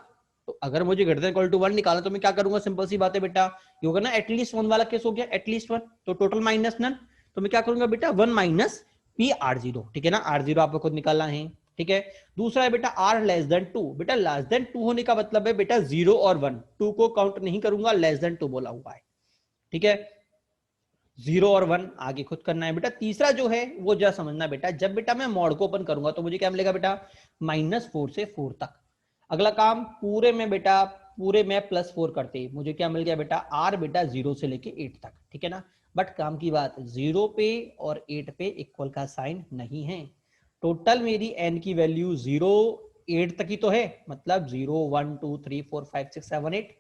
तो अगर मुझे ग्रेटर देन इक्वल टू 1 निकालना तो मैं क्या करूंगा, सिंपल सी बात है बेटा, ये होगा ना एटलीस्ट 1 वाला केस हो गया, एटलीस्ट 1, तो टोटल माइनस नन, तो मैं क्या करूंगा बेटा 1 माइनस पी आर जीरो, ठीक है ना, आर जीरो आपको खुद निकालना है, ठीक है। दूसरा है बेटा आर लेस देन 2, बेटा लेस देन 2 होने का मतलब है बेटा 0 और 1, 2 को काउंट नहीं करूंगा, लेस देन 2 बोला हुआ है, ठीक है। 0 और 1 आगे खुद करना है बेटा। तीसरा जो है वो जरा समझना बेटा, जब बेटा मैं मॉड को ओपन करूंगा तो मुझे क्या मिलेगा बेटा -4 से 4 तक। अगला काम पूरे में बेटा, पूरे में +4 करते मुझे क्या मिल गया बेटा आर बेटा 0 से लेके 8 तक, ठीक है ना। बट काम की बात 0 पे और 8 पे इक्वल का साइन नहीं है, टोटल मेरी एन की वैल्यू 0 8 तक ही तो है, मतलब 0 1 2 3 4 5 6 7 8,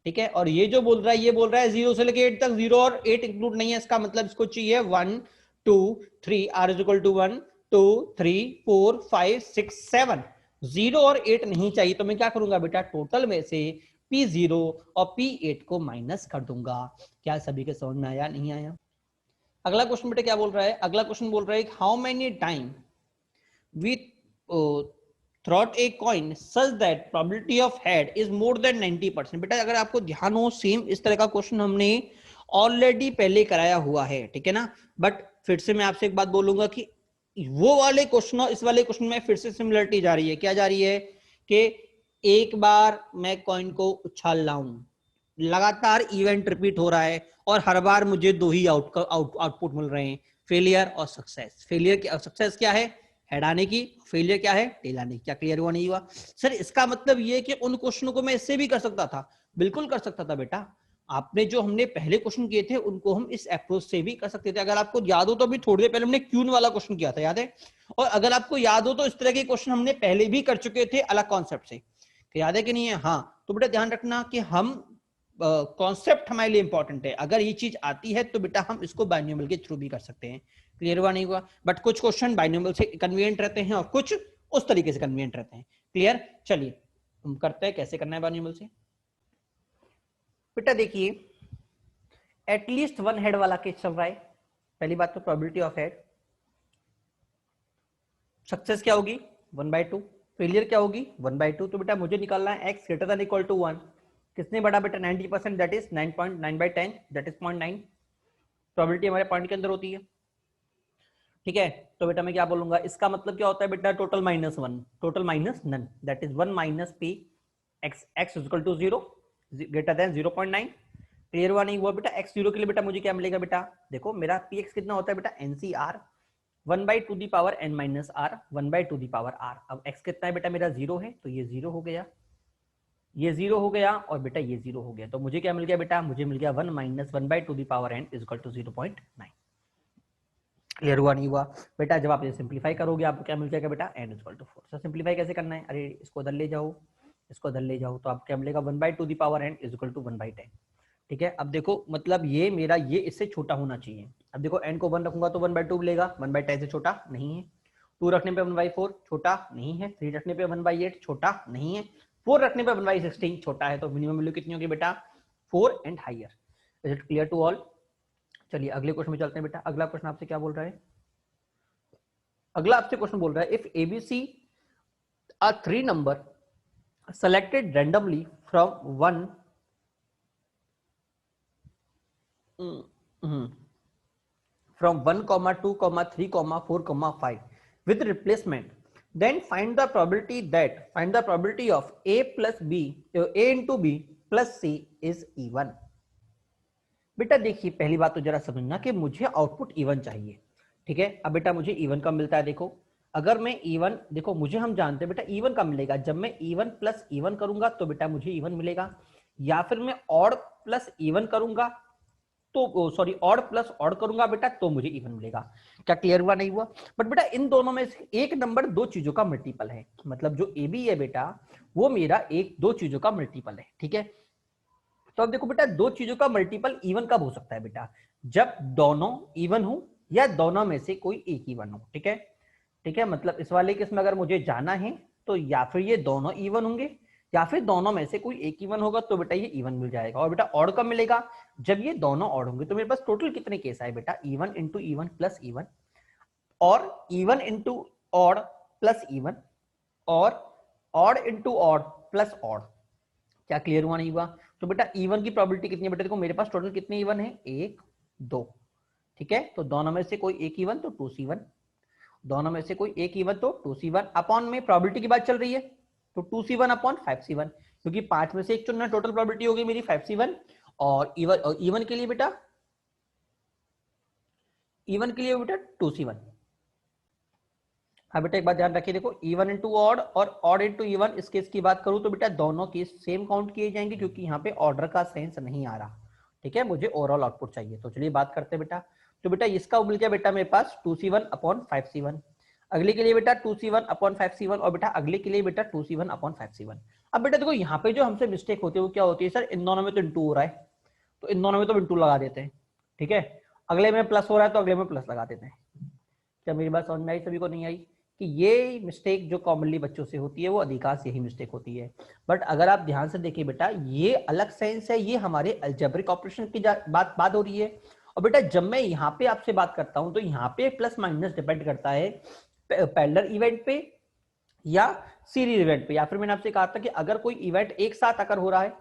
ठीक है। और ये जो बोल रहा है, ये बोल रहा है 0 से लेके 8 तक, 0 और 8 इंक्लूड नहीं है, इसका मतलब इसको चाहिए 1 2 3 आर इज इक्वल टू 1 2 3 4 5 6 7, 0 और 8 नहीं चाहिए, तो मैं क्या करूंगा बेटा टोटल में से P0 और P8 को माइनस कर दूंगा। क्या सभी के समझ में आया, नहीं आया? अगला क्वेश्चन बेटा क्या बोल रहा है, अगला क्वेश्चन बोल रहा है how many time we throat a coin such that probability of head is more than 90%। बेटा अगर आपको ध्यान हो, सेम इस तरह का क्वेश्चन हमने ऑलरेडी पहले कराया हुआ है, ठीक है ना। बट फिर से मैं आपसे एक बात बोलूंगा कि वो वाले क्वेश्चन और इस वाले क्वेश्चन में फिर से सिमिलरिटी जा रही है, क्या जा रही है कि एक बार मैं कॉइन को उछाल लाऊं, लगातार इवेंट रिपीट हो रहा है और हर बार मुझे दो ही आउटपुट मिल रहे हैं, फेलियर और सक्सेस। फेलियर की सक्सेस क्या है, हेड आने की, फेलियर क्या है, टेल आने की। क्या क्लियर हुआ, नहीं हुआ? सर इसका मतलब ये कि उन क्वेश्चनों को मैं इससे भी कर सकता था, बिल्कुल कर सकता था बेटा। आपने जो हमने पहले क्वेश्चन किए थे उनको हम इस अप्रोच से भी कर सकते थे। अगर आपको याद हो तो अभी थोड़ी देर पहले हमने क्यून वाला क्वेश्चन किया था, याद है? और अगर आपको याद हो तो इस तरह के क्वेश्चन हमने पहले भी कर चुके थे अलग कॉन्सेप्ट से, याद है कि नहीं है? हाँ, तो बेटा ध्यान रखना कि हम कॉन्सेप्ट हमारे लिए इंपॉर्टेंट है, अगर ये चीज आती है तो बेटा हम इसको बाइनोमियल के थ्रू भी कर सकते हैं। क्लियर हुआ, नहीं हुआ? बट कुछ क्वेश्चन बाइनोमियल से कन्वीनियंट रहते हैं और कुछ उस तरीके से कन्वीनियंट रहते हैं। क्लियर? चलिए हम करते हैं, कैसे करना है बाइनोमियल से। बेटा देखिए एटलीस्ट 1 हेड वाला केस चल रहा है, पहली बात तो प्रोबेबिलिटी ऑफ हेड, सक्सेस क्या होगी 1/2, फेलियर क्या होगी 1/2, तो बेटा मुझे निकालना है x greater than equal to 1, किसने बढ़ा बेटा 90%, that is 9.9/10, that is 0.9, probability हमारे पॉइंट के अंदर होती है, ठीक है। तो बेटा मैं क्या बोलूंगा, इसका मतलब क्या होता है बेटा total -1, total minus none, that is 1 minus p x is equal to 0 greater than 0.9। Clear हुआ, नहीं हुआ? बेटा x0 के लिए बेटा मुझे क्या मिलेगा बेटा, देखो मेरा px कितना होता है बेटा NCR 1/2 the power n minus r 1/2 the power r। अब x कितना है बेटा मेरा 0 है, तो ये 0 हो गया, ये 0 हो गया और बेटा ये 0 हो गया, तो मुझे क्या मिल गया बेटा, मुझे मिल गया 1 minus 1/2 the power n is equal to 0.9। Clear हुआ, नहीं हुआ? बेटा जब आप ये सिंप्लीफाई करोगे आपको क्या मिल जाएगा बेटा n is equal to 4। Sir simplify कैसे करना है, अरे इसको उधर ले जाओ, इसको उधर ले जाओ, तो आपको क्या मिलेगा 1/2 the power n is equal to 1/10, ठीक है। अब देखो मतलब ये मेरा ये इससे छोटा होना चाहिए। अब देखो n को 1 रखूंगा तो 1/2 मिलेगा, 1/10 से छोटा नहीं है, 2 रखने पे 1/4 छोटा नहीं है, 3 रखने पे 1/8 छोटा नहीं है, 4 रखने पे 1/16 छोटा है, तो मिनिमम वैल्यू कितनी होगी बेटा 4 and higher. Is it clear to all? चलिए अगले क्वेश्चन में चलते हैं बेटा। अगला क्वेश्चन आपसे क्या बोल रहा है, अगला आपसे क्वेश्चन बोल रहा है if ABC are 3 number selected randomly from 1 from 1, 2, 3, 4, 5 with replacement, then find the probability of a plus b a into b plus c is even। बेटा देखिए पहली बात तो जरा समझना कि मुझे आउटपुट इवन चाहिए, ठीक है। अब बेटा मुझे इवन कब मिलता है, देखो अगर मैं इवन, देखो मुझे हम जानते हैं बेटा इवन कब मिलेगा, जब मैं इवन प्लस इवन करूंगा तो बेटा मुझे इवन मिलेगा, या फिर मैं ऑड प्लस इवन करूंगा तो सॉरी ऑड प्लस ऑड करूंगा बेटा तो मुझे इवन मिलेगा। क्या क्लियर हुआ नहीं हुआ? बट बेटा इन दोनों में से एक नंबर दो चीजों का मल्टीपल है, मतलब जो ए बी है बेटा वो मेरा एक दो चीजों का मल्टीपल है। ठीक है, तो अब देखो बेटा दो चीजों का मल्टीपल इवन कब हो सकता है बेटा? जब दोनों इवन हो या दोनों में से कोई एक इवन हो। ठीक है, ठीक है, मतलब इस वाले केस में अगर मुझे जाना है तो या फिर ये दोनों इवन होंगे या फिर दोनों में से कोई एक इवन होगा, तो बेटा ये इवन मिल जाएगा। और बेटा ऑड कब मिलेगा? जब ये दोनों ऑड होंगे। तो मेरे पास टोटल कितने केस आए बेटा? Even into even plus even, और even into odd plus even, और odd into odd plus odd. क्या क्लियर हुआ नहीं हुआ? तो बेटा इवन की प्रोबेबिलिटी कितनी है बेटा? देखो मेरे पास टोटल कितने इवन है? एक दो। ठीक है, तो दोनों में से कोई एक इवन तो 2c1, दोनों में से कोई एक इवन तो 2c1 अपॉन में प्रोबेबिलिटी की बात चल रही है तो 2c1 अपॉन 5c1, क्योंकि 5 में से एक चुनना, टोटल प्रोबेबिलिटी होगी मेरी 5c1। और इवन के लिए बेटा, इवन के लिए बेटा 2c1। हाँ बेटा एक बात ध्यान रखिए, देखो इवन इंटू ऑड और ऑड इंटू इवन, इस केस की बात करूं तो बेटा दोनों केस सेम काउंट किए जाएंगे, क्योंकि यहाँ पे ऑर्डर का सेंस नहीं आ रहा। ठीक है, मुझे ओवरऑल आउटपुट चाहिए। तो चलिए बात करते हैं बेटा। तो बेटा इसका मिल गया बेटा मेरे पास 2c1 अपॉन 5c1, अगले के लिए बेटा 2c1 अपॉन 5c1, और बेटा अगले के लिए बेटा 2c1 अपॉन 5c1। अब बेटा देखो यहाँ पे जो हमसे मिस्टेक होती है वो क्या होती है? सर इन दोनों में तो इंटू हो रहा है तो इन दोनों में तो इंटू लगा देते हैं। ठीक है, अगले में प्लस हो रहा है तो अगले में प्लस लगा देते हैं। क्या मेरी बात समझ में आई? सभी को नहीं आई? कि ये मिस्टेक जो कॉमनली बच्चों से होती है वो अधिकांश यही मिस्टेक होती है। बट अगर आप ध्यान से देखिए बेटा ये अलग सेंस है, ये हमारे अलजेब्रिक ऑपरेशन की बात हो रही है। और बेटा जब मैं यहाँ पे आपसे बात करता हूं तो यहाँ पे प्लस माइनस डिपेंड करता है पैरेलल इवेंट पे या सीरीज इवेंट पे। या फिर मैंने आपसे कहा था कि अगर कोई इवेंट एक साथ अगर हो रहा है,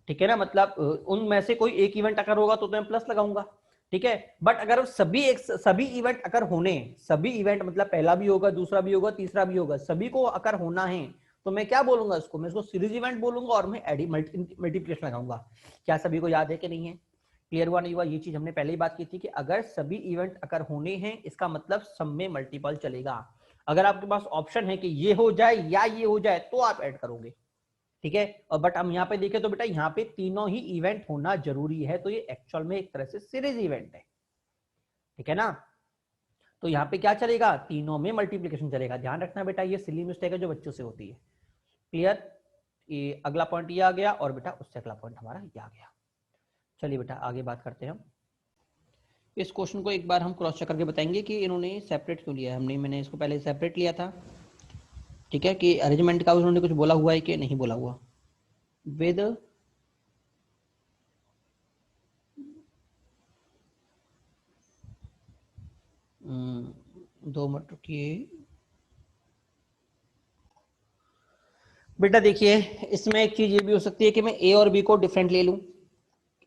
ठीक है ना, मतलब उनमें से कोई एक इवेंट अगर होगा तो मैं प्लस लगाऊंगा। ठीक है, बट अगर सभी इवेंट अगर होने, सभी इवेंट मतलब पहला भी होगा, दूसरा भी होगा, तीसरा भी होगा, सभी को अगर होना है तो मैं क्या बोलूंगा? उसको मैं इसको सीरीज इवेंट बोलूंगा और मैं मल्टीप्लिकेशन लगाऊंगा। क्या सभी को याद है कि नहीं है? क्लियर हुआ नहीं हुआ? ये चीज हमने पहले ही बात की थी कि अगर सभी इवेंट अगर होने हैं इसका मतलब सब में मल्टीपल चलेगा। अगर आपके पास ऑप्शन है कि ये हो जाए या ये हो जाए तो आप ऐड करोगे। ठीक है, और बट हम यहाँ पे देखें तो बेटा यहाँ पे तीनों ही इवेंट होना जरूरी है, तो ये एक्चुअल में एक तरह से सीरीज इवेंट है। ठीक है ना, तो यहाँ पे क्या चलेगा? तीनों में मल्टीप्लिकेशन चलेगा। ध्यान रखना बेटा ये सिली मिस्टेक है जो बच्चों से होती है। क्लियर? ये अगला पॉइंट ये आ गया और बेटा उससे अगला पॉइंट हमारा ये आ गया। चलिए बेटा आगे बात करते हैं हम। इस क्वेश्चन को एक बार हम क्रॉस चेक करके बताएंगे कि इन्होंने सेपरेट क्यों लिया है। मैंने इसको पहले सेपरेट लिया था। ठीक है, कि अरेंजमेंट का उन्होंने कुछ बोला हुआ है कि नहीं बोला हुआ? विद दो मिनट रुकिए बेटा। देखिए इसमें एक चीज ये भी हो सकती है कि मैं ए और बी को डिफरेंट ले लूं,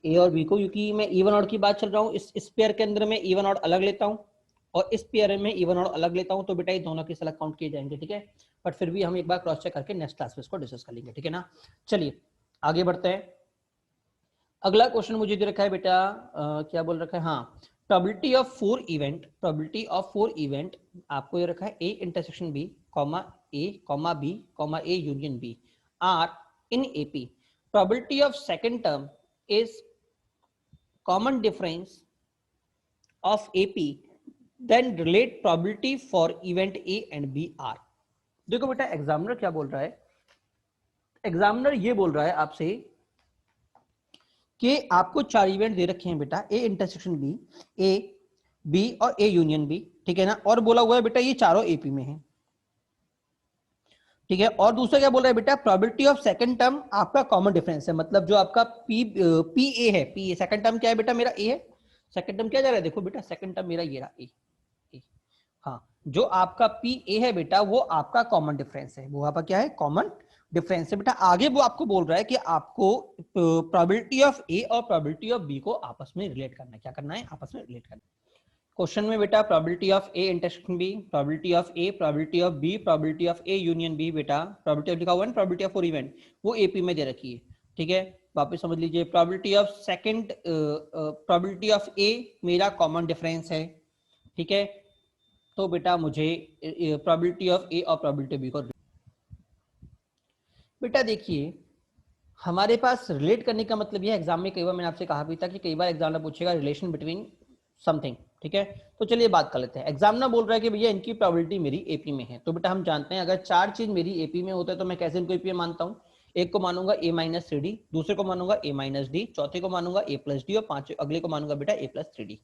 ए और बी को, क्योंकि मैं इवन ऑड की बात चल रहा हूँ। इस पेयर के अंदर मैं इवन ऑड अलग लेता हूँ और इस पेयर में इवन ऑड अलग लेता हूँ, तो बेटा ये दोनों के अलग काउंट किए जाएंगे। ठीक है, बट फिर भी हम एक बार क्रॉस चेक करके नेक्स्ट क्लास में इसको डिस्कस कर लेंगे। ठीक है ना, चलिए आगे बढ़ते हैं। अगला क्वेश्चन मुझे दे रखा है बेटा, क्या बोल रखा है? हाँ, probability of four event, probability of four event आपको ये रखा है A intersection B comma A comma B comma A union B are in AP. Probability of second term is common difference of AP, then relate probability for event A and B are. देखो बेटा examiner क्या बोल रहा है? Examiner ये बोल रहा है आपसे कि आपको चार इवेंट दे रखे हैं बेटा, A intersection B, A B और ए यूनियन बी। ठीक है ना, और बोला हुआ है बेटा ये चारों एपी में है। ठीक है, और दूसरा क्या बोल रहा है बेटा? प्रोबेबिलिटी ऑफ सेकंड टर्म आपका कॉमन डिफरेंस है, मतलब जो आपका पी ए है, पी ए सेकंड टर्म क्या है बेटा? मेरा ए है। सेकंड टर्म क्या जा रहा है? देखो बेटा सेकंड टर्म मेरा ये रहा ए। हाँ, जो आपका पी ए है बेटा वो आपका कॉमन डिफरेंस है, वो आपका क्या है? कॉमन डिफरेंस है बेटा। आगे वो आपको बोल रहा है कि आपको प्रोबेबिलिटी ऑफ ए और प्रोबेबिलिटी ऑफ बी को आपस में रिलेट करना है। क्या करना है? आपस में रिलेट करना है। क्वेश्चन में बेटा probability of A intersection B, probability of A, probability of B, probability of A union B बेटा, प्रोबेबिलिटी ऑफ लिखा हुआ है, प्रोबेबिलिटी ऑफ फोर इवेंट वो एपी में दे रखी है। ठीक है, वापस समझ लीजिए, probability of second, probability of A मेरा कॉमन डिफरेंस है। ठीक है, तो बेटा मुझे प्रोबेबिलिटी ऑफ ए और प्रोबेबिलिटी बी को, बेटा देखिए हमारे पास रिलेट करने का मतलब यह एग्जाम में कई बार मैंने आपसे कहा भी था कि कई बार एग्जाम में पूछेगा रिलेशन बिटवीन समथिंग, ठीक है। तो चलिए बात कर लेते हैं। एग्जामिनर बोल रहा है कि भैया इनकी प्रोबेबिलिटी मेरी एपी में है, तो बेटा हम जानते हैं अगर चार चीज मेरी एपी में होता है तो मैं कैसे इनको एपी में मानता हूँ। एक को मानूंगा ए माइनस थ्री डी, दूसरे को मानूंगा ए माइनस डी, चौथे को मानूंगा ए प्लस डी और पांचवे अगले को मानूंगा बेटा ए प्लस थ्री डी,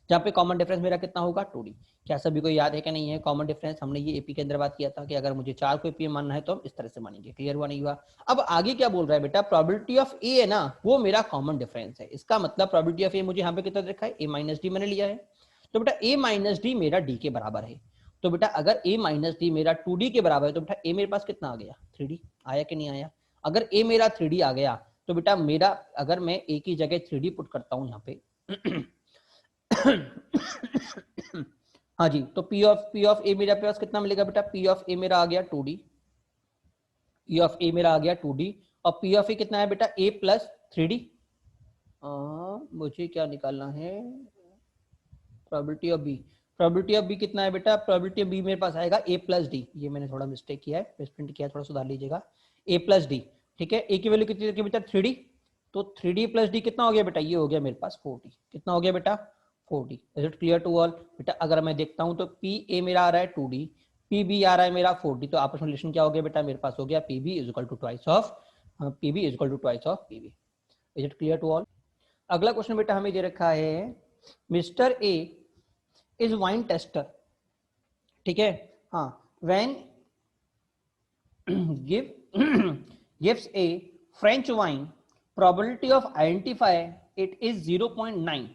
जहाँ पे कॉमन डिफरेंस मेरा कितना होगा 2D। क्या सभी को याद है कि नहीं है कॉमन डिफरेंस? हमने ये एपी के अंदर बात किया था कि अगर मुझे चार को एपी में मानना है तो हम इस तरह से मानेंगे। क्लियर हुआ नहीं हुआ? अब आगे क्या बोल रहा है बेटा, प्रोबेबिलिटी ऑफ ए है ना वो मेरा कॉमन डिफरेंस है। इसका मतलब प्रोबेबिलिटी ऑफ ए मुझे यहाँ पे कितना देखा है, ए माइनस डी मैंने लिया है, तो बेटा ए माइनस डी मेरा डी के बराबर है। तो बेटा अगर ए माइनस डी मेरा 2D के बराबर है तो बेटा ए मेरे पास कितना आ गया, 3D आया कि नहीं आया? अगर ए मेरा 3D आ गया तो बेटा मेरा अगर मैं ए की जगह 3D पुट करता हूं यहाँ पे हाँ जी, तो पी ऑफ ए मेरे पास कितना मिलेगा बेटा, पी ऑफ ए मेरा आ गया 2D, पी ऑफ ए मेरा आ गया 2D और पी ऑफ ए कितना है बेटा ए प्लस 3D। मुझे क्या निकालना है, probability of B, probability of B कितना है बेटा, प्रोबेबिलिटी ऑफ बी मेरे पास आएगा ए प्लस डी, ये मैंने थोड़ा मिस्टेक किया है, प्रिंट किया है, थोड़ा सुधार लीजिएगा, ए प्लस डी, ठीक है। ए की वैल्यू कितनी रखी बेटा 3D, तो 3D प्लस डी कितना हो गया बेटा, ये हो गया मेरे पास 4D, कितना हो गया बेटा 4D। Is it clear to all? बेटा अगर मैं देखता हूं तो पी ए मेरा आ रहा है 2D, पी बी आ रहा है मेरा 4D, तो आपस में रिलेशन क्या हो गया बेटा, मेरे पास हो गया P B is equal to twice of P B is equal to twice of P B. Is it clear to all? अगला क्वेश्चन बेटा हमें दे रखा है, mister A is wine taster, ठीक है। हाँ, when gives a French wine, probability of identify it is 0.9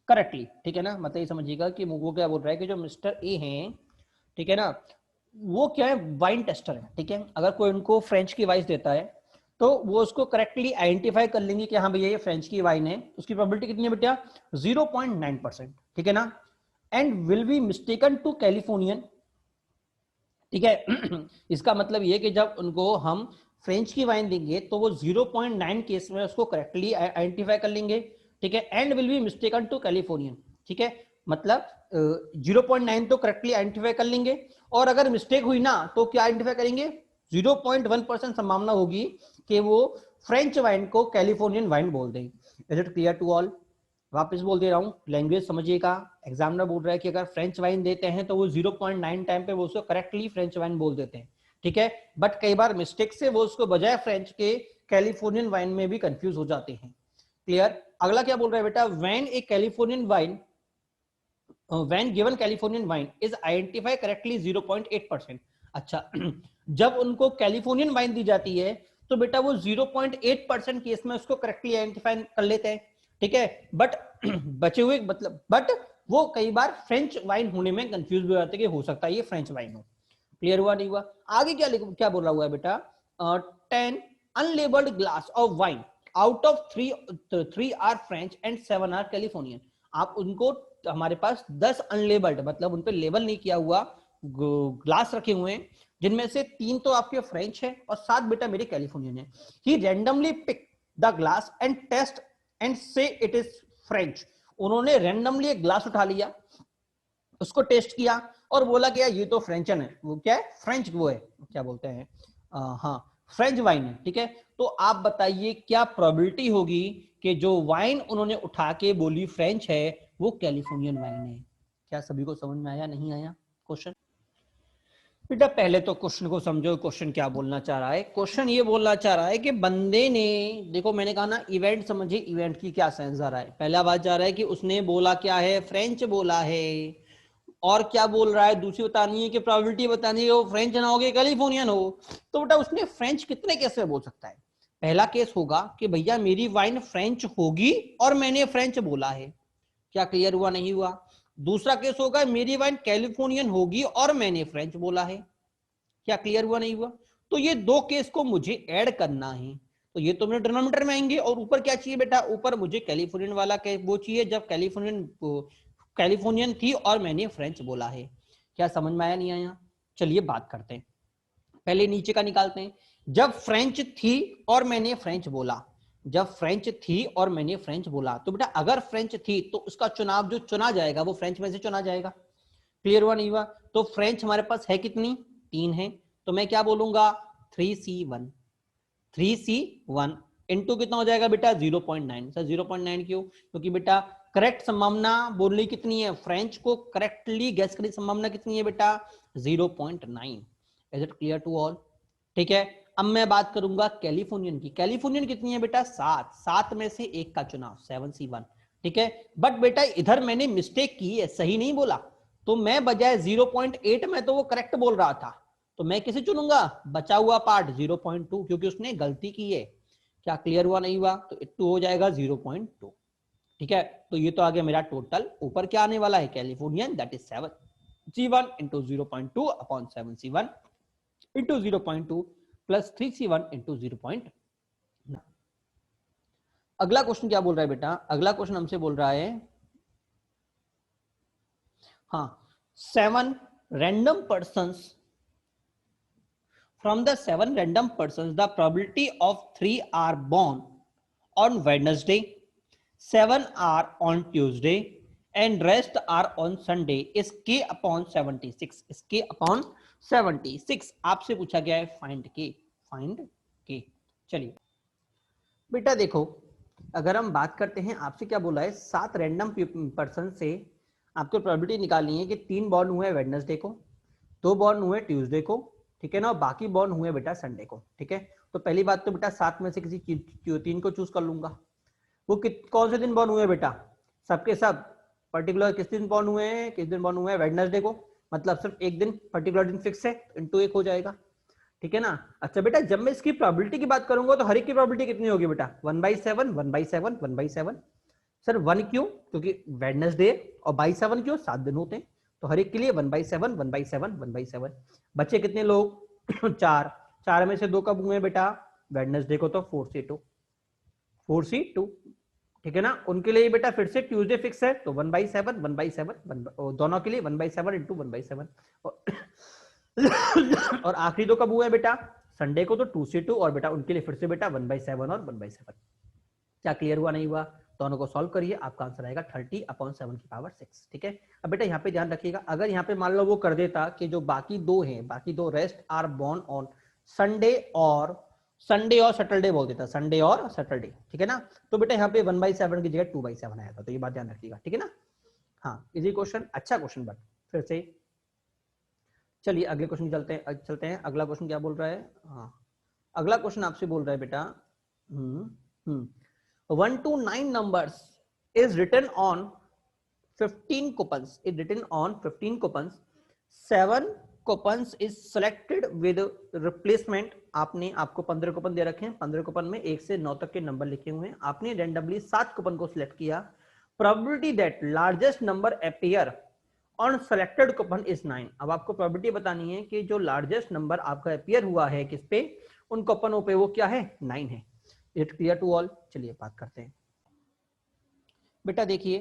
correctly, ठीक है ना। मतलब ये समझिएगा कि वो क्या बोल रहा है कि जो मिस्टर ए हैं, ठीक है ना, वो क्या है, वाइन टेस्टर है, ठीक है। अगर कोई उनको फ्रेंच की वाइस देता है तो वो उसको करेक्टली आइडेंटिफाई कर लेंगे कि हाँ भैया ये फ्रेंच की वाइन है, उसकी प्रोबेबिलिटी कितनी है बेटा 0.9%, ठीक है ना। And will be mistaken to Californian, ठीक है। इसका मतलब ये कि जब उनको हम फ्रेंच की वाइन देंगे तो वो 0.9 केस में उसको करेक्टली आइडेंटिफाई कर लेंगे, ठीक है। And will be mistaken to Californian, ठीक है, मतलब 0.9 तो करेक्टली आइडेंटिफाई कर लेंगे और अगर मिस्टेक हुई ना तो क्या आइडेंटिफाई करेंगे, 0.1% संभावना होगी कि वो फ्रेंच वाइन को कैलिफोर्नियन वाइन बोल दें। Is it clear to all? वापस बोल दे रहा हूं, लैंग्वेज समझिएगा। एग्जामिनर बोल रहा है कि अगर फ्रेंच वाइन देते हैं तो वो 0.9 टाइम पे वो उसको करेक्टली फ्रेंच वाइन बोल देते हैं, ठीक है। बट कई बार मिस्टेक से वो उसको बजाय फ्रेंच के कैलिफोर्नियन वाइन में भी कंफ्यूज हो जाते हैं। क्लियर? अगला क्या बोल रहा है बेटा, when A Californian wine, when given Californian wine is identify correctly 0.8%। अच्छा जब उनको कैलिफोर्नियन वाइन दी जाती है तो बेटा वो 0.8% केस में उसको करेक्टली आइडेंटिफाई कर लेते हैं, ठीक है। बट बचे हुए मतलब बट वो कई बार फ्रेंच वाइन होने में कंफ्यूज हो जाते हैं कि हो सकता है ये फ्रेंच वाइन हो। क्लियर हुआ नहीं हुआ? आगे क्या बोल रहा हुआ है बेटा, 10 unlabelled glass of wine out of 3 are French and 7 are Californian. आप उनको, हमारे पास 10 अनलेबल्ड मतलब उन पे लेबल नहीं किया हुआ ग्लास रखे हुए हैं, जिनमें से 3 तो आपके फ्रेंच है और 7 बेटा मेरे कैलिफोर्नियन है। He randomly pick the glass and test and say it is French. उन्होंने रैंडमली एक ग्लास उठा लिया, उसको टेस्ट किया और बोला कि ये तो फ्रेंचन है, वो क्या है, फ्रेंच, वो है क्या बोलते हैं, हाँ फ्रेंच वाइन है, ठीक है। तो आप बताइए क्या प्रोबेबिलिटी होगी कि जो वाइन उन्होंने उठा के बोली फ्रेंच है वो कैलिफोर्नियन वाइन है। क्या सभी को समझ में आया, नहीं आया क्वेश्चन? बेटा पहले तो क्वेश्चन को समझो, क्वेश्चन क्या बोलना चाह रहा है। क्वेश्चन ये बोलना चाह रहा है कि बंदे ने, देखो मैंने कहा ना इवेंट समझिए, इवेंट की क्या सेंस आ रहा है। पहला बात जा रहा है कि उसने बोला क्या है, फ्रेंच बोला है, और क्या बोल रहा है, दूसरी बतानी है कि प्रोबेबिलिटी बतानी है वो फ्रेंच ना हो गए कैलिफोर्नियन हो। तो बेटा उसने फ्रेंच कितने केस में बोल सकता है? पहला केस होगा कि भैया मेरी वाइन फ्रेंच होगी और मैंने फ्रेंच बोला है। क्या क्लियर हुआ नहीं हुआ? दूसरा केस होगा मेरी वाइन कैलिफोर्नियन होगी और मैंने फ्रेंच बोला है। क्या क्लियर हुआ नहीं हुआ? तो ये दो केस को मुझे ऐड करना है, तो ये तो मेरे डिनोमिनेटर में आएंगे। और ऊपर क्या चाहिए बेटा, ऊपर मुझे कैलिफोर्नियन वाला वो चाहिए जब कैलिफोर्नियन थी और मैंने फ्रेंच बोला है। क्या समझ में आया नहीं आया? चलिए बात करते हैं, पहले नीचे का निकालते हैं। जब फ्रेंच थी और मैंने फ्रेंच बोला, जब फ्रेंच थी और मैंने फ्रेंच बोला, तो बेटा अगर फ्रेंच थी तो उसका चुनाव जो चुना जाएगा वो फ्रेंच में से चुना जाएगा। क्लियर हुआ नहीं हुआ? तो फ्रेंच हमारे पास है कितनी, 3 है, तो मैं क्या बोलूंगा 3C1, 3C1 इनटू कितना हो जाएगा बेटा 0.9। सर 0.9 क्यों? क्योंकि बेटा करेक्ट संभावना बोलने कितनी है, फ्रेंच को करेक्टली गैस करने की संभावना कितनी है बेटा 0.9। Is it clear to all? ठीक है, अब मैं बात करूंगा कैलिफोर्नियन की। कैलिफोर्नियन कितनी है बेटा 7, 7 में से एक का चुनाव 7C1। ठीक है, बट बेटा इधर मैंने मिस्टेक की है, सही नहीं बोला, तो मैं बजाय 0.8 में तो वो करेक्ट बोल रहा था, तो मैं किसे चुनूंगा, बचा हुआ पार्ट 0.2, क्योंकि उसने गलती की है। क्या क्लियर हुआ नहीं हुआ? तो 2 हो जाएगा 0.2। ठीक है, तो ये तो आ गया मेरा टोटल। ऊपर क्या आने वाला है Californian, that is 7C1 into 0.2 upon 7C1 into 0.2 plus 3C1 into 0.9। अगला क्वेश्चन क्या बोल रहा है बेटा, अगला क्वेश्चन हमसे बोल रहा है, हाँ, 7 random persons, from the 7 random persons the probability of 3 are born on Wednesday, 7 are on Tuesday and rest are on Sunday is k upon 76, is k upon 76। आपसे पूछा गया है फाइंड के, फाइंड के। चलिए बेटा देखो, अगर हम बात करते हैं, आपसे क्या बोला है, 7 रैंडम पर्सन से आपको प्रोबेबिलिटी निकालनी है कि 3 बॉर्न हुए वेडनेसडे को, 2 बॉर्न हुए ट्यूसडे को, ठीक है ना, बाकी बॉर्न हुए बेटा संडे को। ठीक है, तो पहली बात तो बेटा 7 में से किसी 3 को चूज कर लूंगा। वो कौन से दिन बॉर्न हुए बेटा, सबके सब पर्टिकुलर किस दिन बॉर्न हुए हैं, किस दिन बॉर्न हुए हैं, वेडनेसडे को, मतलब सिर्फ एक दिन पर्टिकुलर दिन फिक्स है, इंटू 1 हो जाएगा। ठीक है ना। अच्छा बेटा जब मैं इसकी प्रोबेबिलिटी की बात करूंगा तो हर एक की प्रोबेबिलिटी कितनी होगी बेटा 1/7 1/7 1/7। सर 1 क्यों, क्योंकि वेडनेसडे, और 7 क्यों, 7 दिन होते हैं, तो हर एक के लिए 1/7 1/7 1/7। बच्चे कितने लोग 4, 4 में से 2 कब हुए बेटा वेडनेसडे को, तो 4C2, 4C2। ठीक है ना, उनके लिए बेटा फिर से ट्यूसडे फिक्स है, तो 1/7 1/7 दोनों के लिए 1/7 इंटू 1/7। और आखिरी 2 कब हुए बेटा संडे को, तो 2C2, और बेटा उनके लिए फिर से बेटा 1/7 और 1/7। क्या क्लियर हुआ नहीं हुआ? दोनों को सॉल्व करिए, आपका आंसर आएगा 30/7 की पावर 6। ठीक है, अब बेटा यहाँ पे ध्यान रखिएगा, अगर यहाँ पे मान लो वो कर देता कि जो बाकी 2 हैं, बाकी 2 rest are born on Sunday और सैटरडे बोल देता, संडे और सैटरडे, ठीक है ना, तो बेटा यहाँ पे 1/7 की जगह 2/7 आया था, तो ये बात ध्यान रखिएगा। ठीक है ना, हाँ इजी क्वेश्चन, अच्छा क्वेश्चन। बट फिर से चलिए अगले क्वेश्चन चलते हैं। अगला क्वेश्चन क्या बोल रहा है, हाँ अगला क्वेश्चन आपसे बोल रहा है बेटा 1 to 9 numbers is written on 15 coupons, is written on 15 coupons, 7 coupons is selected with replacement। आपको 15 कूपन दे रखे हैं, 15 कूपन में 1 से 9 तक के नंबर लिखे हुए हैं, आपने रेंडमली 7 कूपन को सिलेक्ट किया। Probability that largest number appear on selected coupon is 9। अब आपको प्रोबेबिलिटी बतानी है कि जो लार्जेस्ट नंबर आपका अपीयर हुआ है किस पे, उन कूपनों पे, वो क्या है 9 है। It clear to all? चलिए बात करते हैं बेटा। देखिए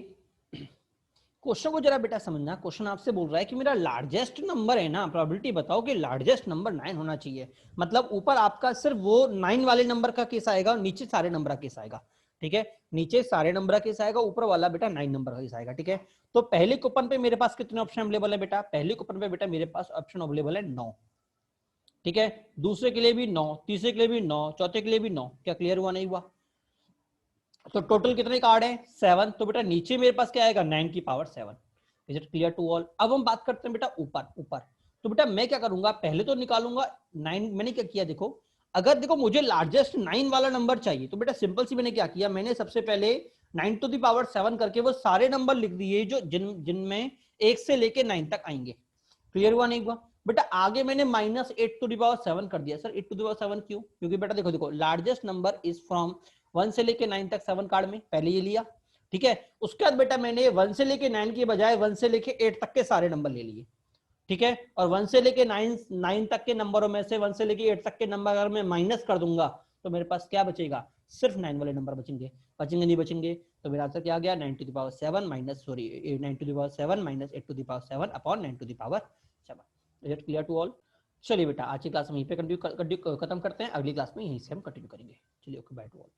क्वेश्चन को जरा बेटा समझना, क्वेश्चन आपसे बोल रहा है कि मेरा लार्जेस्ट नंबर है ना, प्रोबेबिलिटी बताओ कि लार्जेस्ट नंबर 9 होना चाहिए, मतलब ऊपर आपका सिर्फ वो 9 वाले नंबर का केस आएगा और नीचे सारे नंबर का केस आएगा। ठीक है, नीचे सारे नंबर का केस आएगा, ऊपर वाला बेटा 9 नंबर का केस आएगा। ठीक है, तो पहले कूपन पे मेरे पास कितने ऑप्शन अवेलेबल है बेटा, पहले कूपन पे बेटा मेरे पास ऑप्शन अवेलेबल है 9। ठीक है, दूसरे के लिए भी 9, तीसरे के लिए भी 9, चौथे के लिए भी 9। क्या क्लियर हुआ नहीं हुआ? तो टोटल कितने कार्ड है 7, तो बेटा नीचे मेरे पास क्या आएगा 9 की power 7। Is it clear to all? अब हम बात करते हैं बेटा ऊपर ऊपर, तो बेटा मैं क्या करूंगा, पहले तो निकालूंगा 9। मैंने क्या किया देखो, अगर देखो मुझे लार्जेस्ट 9 वाला नंबर चाहिए, तो बेटा सिंपल सी मैंने क्या किया, मैंने सबसे पहले 9 to the power 7 करके वो सारे नंबर लिख दिए जो जिनमें 1 से लेके 9 तक आएंगे। क्लियर हुआ नहीं हुआ? बेटा आगे मैंने -8 to the power 7 कर दिया। सर 8 to the power 7 क्यों? क्योंकि बेटा देखो देखो लार्जेस्ट नंबर इज फ्रॉम 1 से लेके 9 तक 7 कार्ड में, पहले ये लिया। ठीक है, उसके बाद बेटा मैंने 1 से लेके 9 की बजाय 1 से लेके 8 तक के सारे नंबर ले लिए। ठीक है, और 1 से लेके 9 तक के नंबरों में से 1 से लेके 8 तक के नंबर अगर मैं माइनस कर दूंगा तो मेरे पास क्या बचेगा, सिर्फ 9 वाले नंबर बचेंगे। बचेंगे नहीं बचेंगे, तो मेरा आंसर क्या आ गया 9 to the power 7 माइनस 9 to the power 7 माइनस 8 to the power 7 upon 9 to the power 7। Is it clear to all? चलिए बेटा आज की क्लास में यहीं पे खत्म करते हैं, अगली क्लास में यहीं से हम कंटिन्यू करेंगे। चलिए ओके बाय टू ऑल।